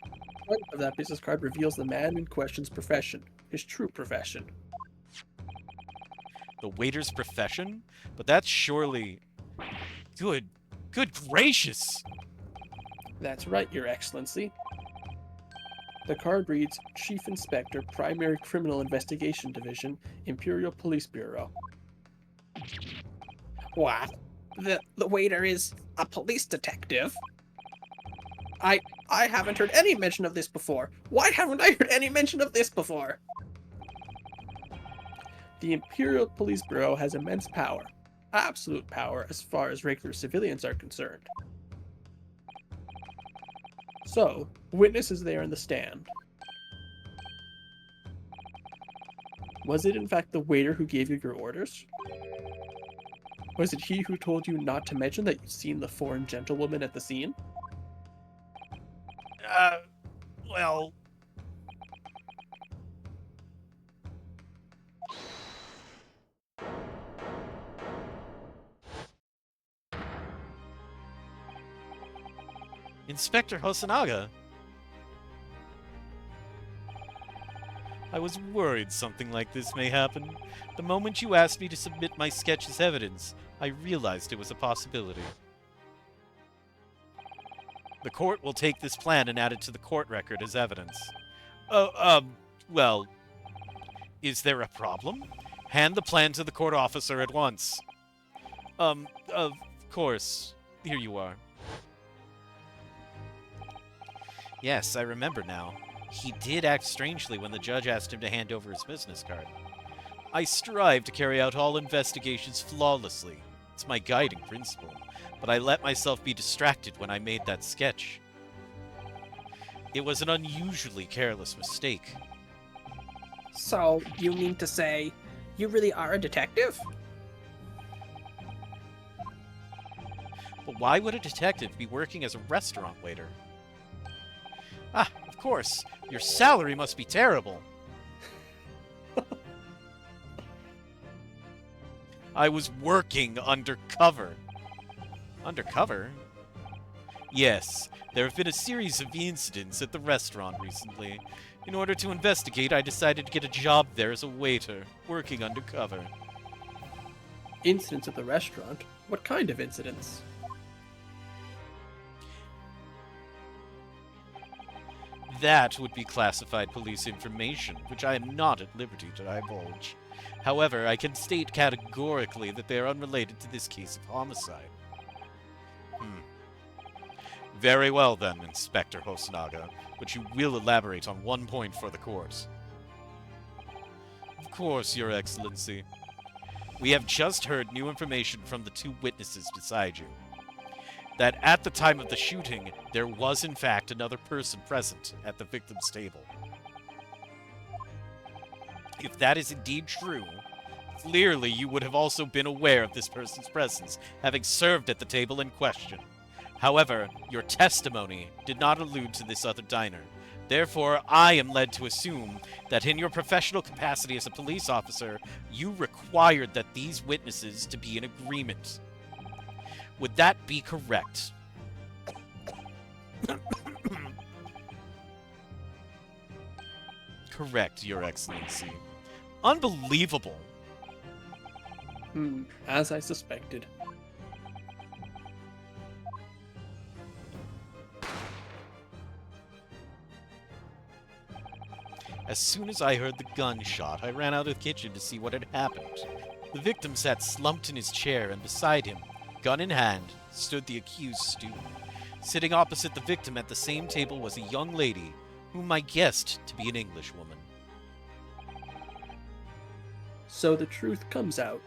The front of that business card reveals the man in question's profession, his true profession. The waiter's profession? But that's surely... Good gracious! That's right, Your Excellency. The card reads, Chief Inspector, Primary Criminal Investigation Division, Imperial Police Bureau. What? The waiter is a police detective? I haven't heard any mention of this before. Why haven't I heard any mention of this before? The Imperial Police Bureau has immense power. Absolute power as far as regular civilians are concerned. So, witness is there in the stand. Was it in fact the waiter who gave you your orders? Was it he who told you not to mention that you'd seen the foreign gentlewoman at the scene? Well... Inspector Hosonaga! I was worried something like this may happen. The moment you asked me to submit my sketch as evidence, I realized it was a possibility. The court will take this plan and add it to the court record as evidence. Well, is there a problem? Hand the plan to the court officer at once. Of course. Here you are. Yes, I remember now. He did act strangely when the judge asked him to hand over his business card. I strive to carry out all investigations flawlessly. It's my guiding principle. But I let myself be distracted when I made that sketch. It was an unusually careless mistake. So, you mean to say you really are a detective? But why would a detective be working as a restaurant waiter? Ah, of course. Your salary must be terrible. I was working undercover. Undercover? Yes, there have been a series of incidents at the restaurant recently. In order to investigate, I decided to get a job there as a waiter, working undercover. Incidents at the restaurant? What kind of incidents? That would be classified police information, which I am not at liberty to divulge. However, I can state categorically that they are unrelated to this case of homicide. Very well then, Inspector Hosonaga, but you will elaborate on one point for the court. Of course, Your Excellency. We have just heard new information from the two witnesses beside you. That at the time of the shooting, there was in fact another person present at the victim's table. If that is indeed true, clearly you would have also been aware of this person's presence, having served at the table in question. However, your testimony did not allude to this other diner. Therefore, I am led to assume that in your professional capacity as a police officer, you required that these witnesses to be in agreement. Would that be correct? Correct, Your Excellency. Unbelievable. As I suspected. As soon as I heard the gunshot, I ran out of the kitchen to see what had happened. The victim sat slumped in his chair, and beside him, gun in hand, stood the accused student. Sitting opposite the victim at the same table was a young lady, whom I guessed to be an Englishwoman. So the truth comes out.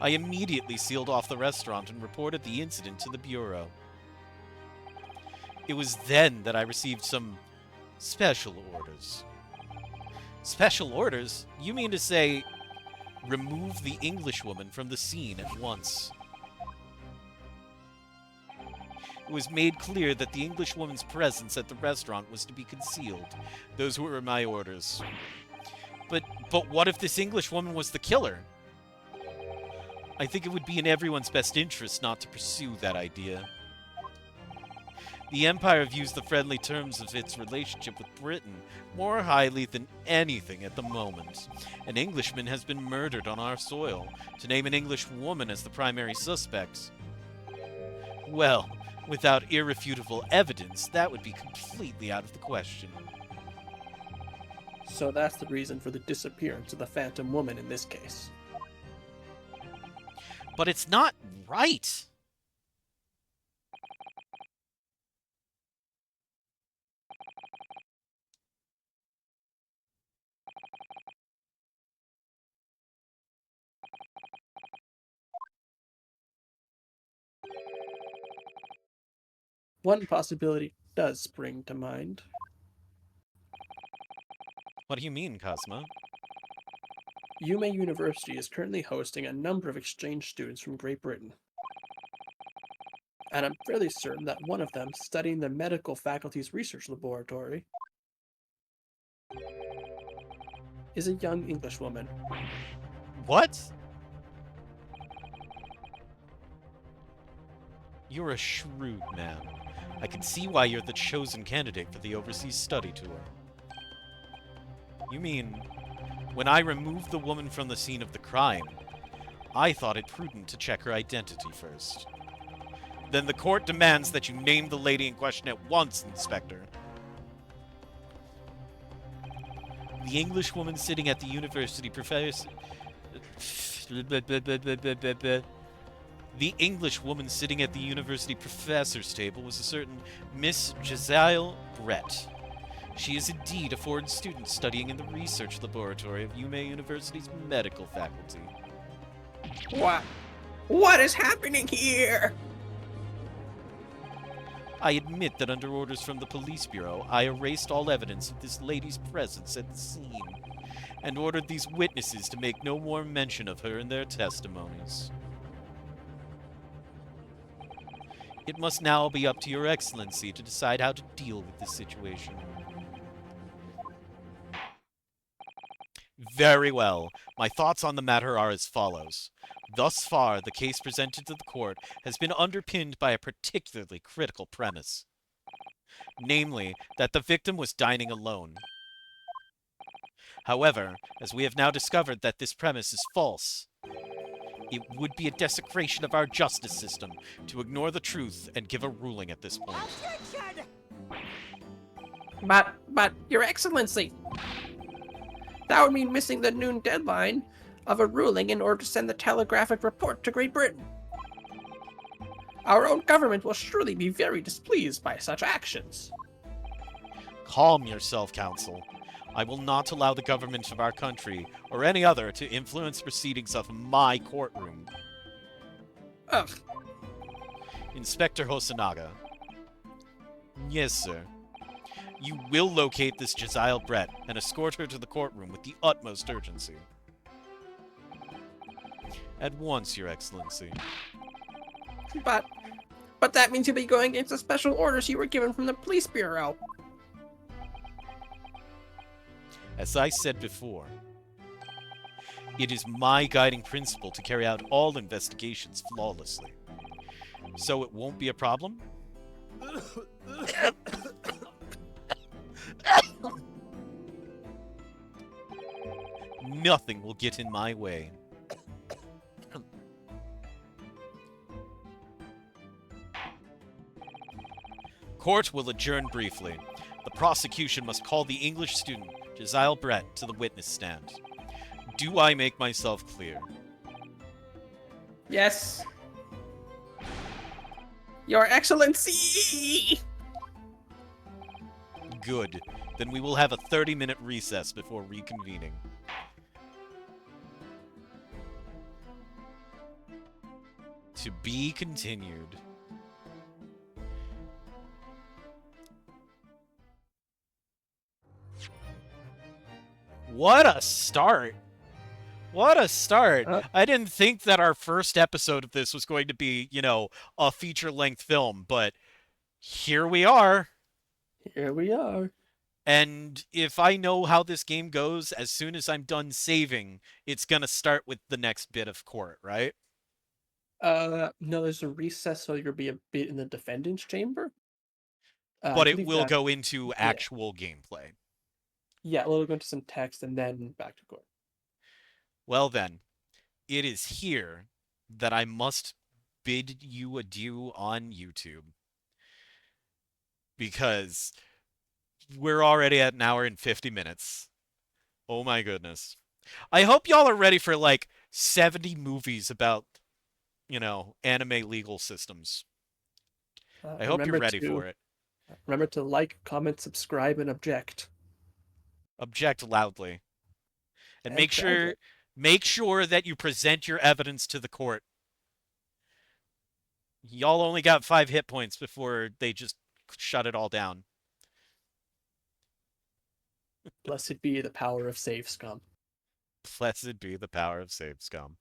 I immediately sealed off the restaurant and reported the incident to the Bureau. It was then that I received some special orders. Special orders? You mean to say, remove the Englishwoman from the scene at once? It was made clear that the Englishwoman's presence at the restaurant was to be concealed. Those were my orders. But what if this Englishwoman was the killer? I think it would be in everyone's best interest not to pursue that idea. The Empire views the friendly terms of its relationship with Britain more highly than anything at the moment. An Englishman has been murdered on our soil. To name an English woman as the primary suspect, well, without irrefutable evidence, that would be completely out of the question. So that's the reason for the disappearance of the Phantom Woman in this case. But it's not right. One possibility does spring to mind. What do you mean, Cosmo? Yume University is currently hosting a number of exchange students from Great Britain. And I'm fairly certain that one of them, studying the medical faculty's research laboratory, is a young Englishwoman. What? You're a shrewd man. I can see why you're the chosen candidate for the overseas study tour. You mean, when I removed the woman from the scene of the crime, I thought it prudent to check her identity first. Then the court demands that you name the lady in question at once, Inspector. The English woman sitting at the university professor... The English woman sitting at the university professor's table was a certain Miss Giselle Brett. She is indeed a foreign student studying in the research laboratory of UMA University's medical faculty. What? What is happening here? I admit that under orders from the police bureau, I erased all evidence of this lady's presence at the scene, and ordered these witnesses to make no more mention of her in their testimonies. It must now be up to Your Excellency to decide how to deal with this situation. Very well. My thoughts on the matter are as follows. Thus far, the case presented to the court has been underpinned by a particularly critical premise. Namely, that the victim was dining alone. However, as we have now discovered that this premise is false, it would be a desecration of our justice system to ignore the truth and give a ruling at this point. But, Your Excellency, that would mean missing the noon deadline of a ruling in order to send the telegraphic report to Great Britain. Our own government will surely be very displeased by such actions. Calm yourself, Counsel. I will not allow the government of our country, or any other, to influence proceedings of my courtroom. Ugh. Inspector Hosonaga. Yes, sir. You will locate this Giselle Brett and escort her to the courtroom with the utmost urgency. At once, Your Excellency. But that means you'll be going against the special orders you were given from the police bureau. As I said before, it is my guiding principle to carry out all investigations flawlessly. So it won't be a problem? Nothing will get in my way. Court will adjourn briefly. The prosecution must call the English student, Giselle Brett, to the witness stand. Do I make myself clear? Yes. Your Excellency! Good. Then we will have a 30-minute recess before reconvening. To be continued. What a start! What a start! I didn't think that our first episode of this was going to be, you know, a feature-length film, but here we are. Here we are. And if I know how this game goes, as soon as I'm done saving, it's gonna start with the next bit of court, right? No, there's a recess, so you'll be a bit in the defendant's chamber. But I it believe will that- go into actual gameplay. Yeah, we'll go into some text and then back to court. Well then, it is here that I must bid you adieu on YouTube. Because we're already at an hour and 50 minutes. Oh my goodness. I hope y'all are ready for like 70 movies about, you know, anime legal systems. I hope you're ready for it. Remember to like, comment, subscribe, and object. Object loudly. And And make sure that you present your evidence to the court. Y'all only got 5 hit points before they just shut it all down. Blessed be the power of save scum. Blessed be the power of Save Scum.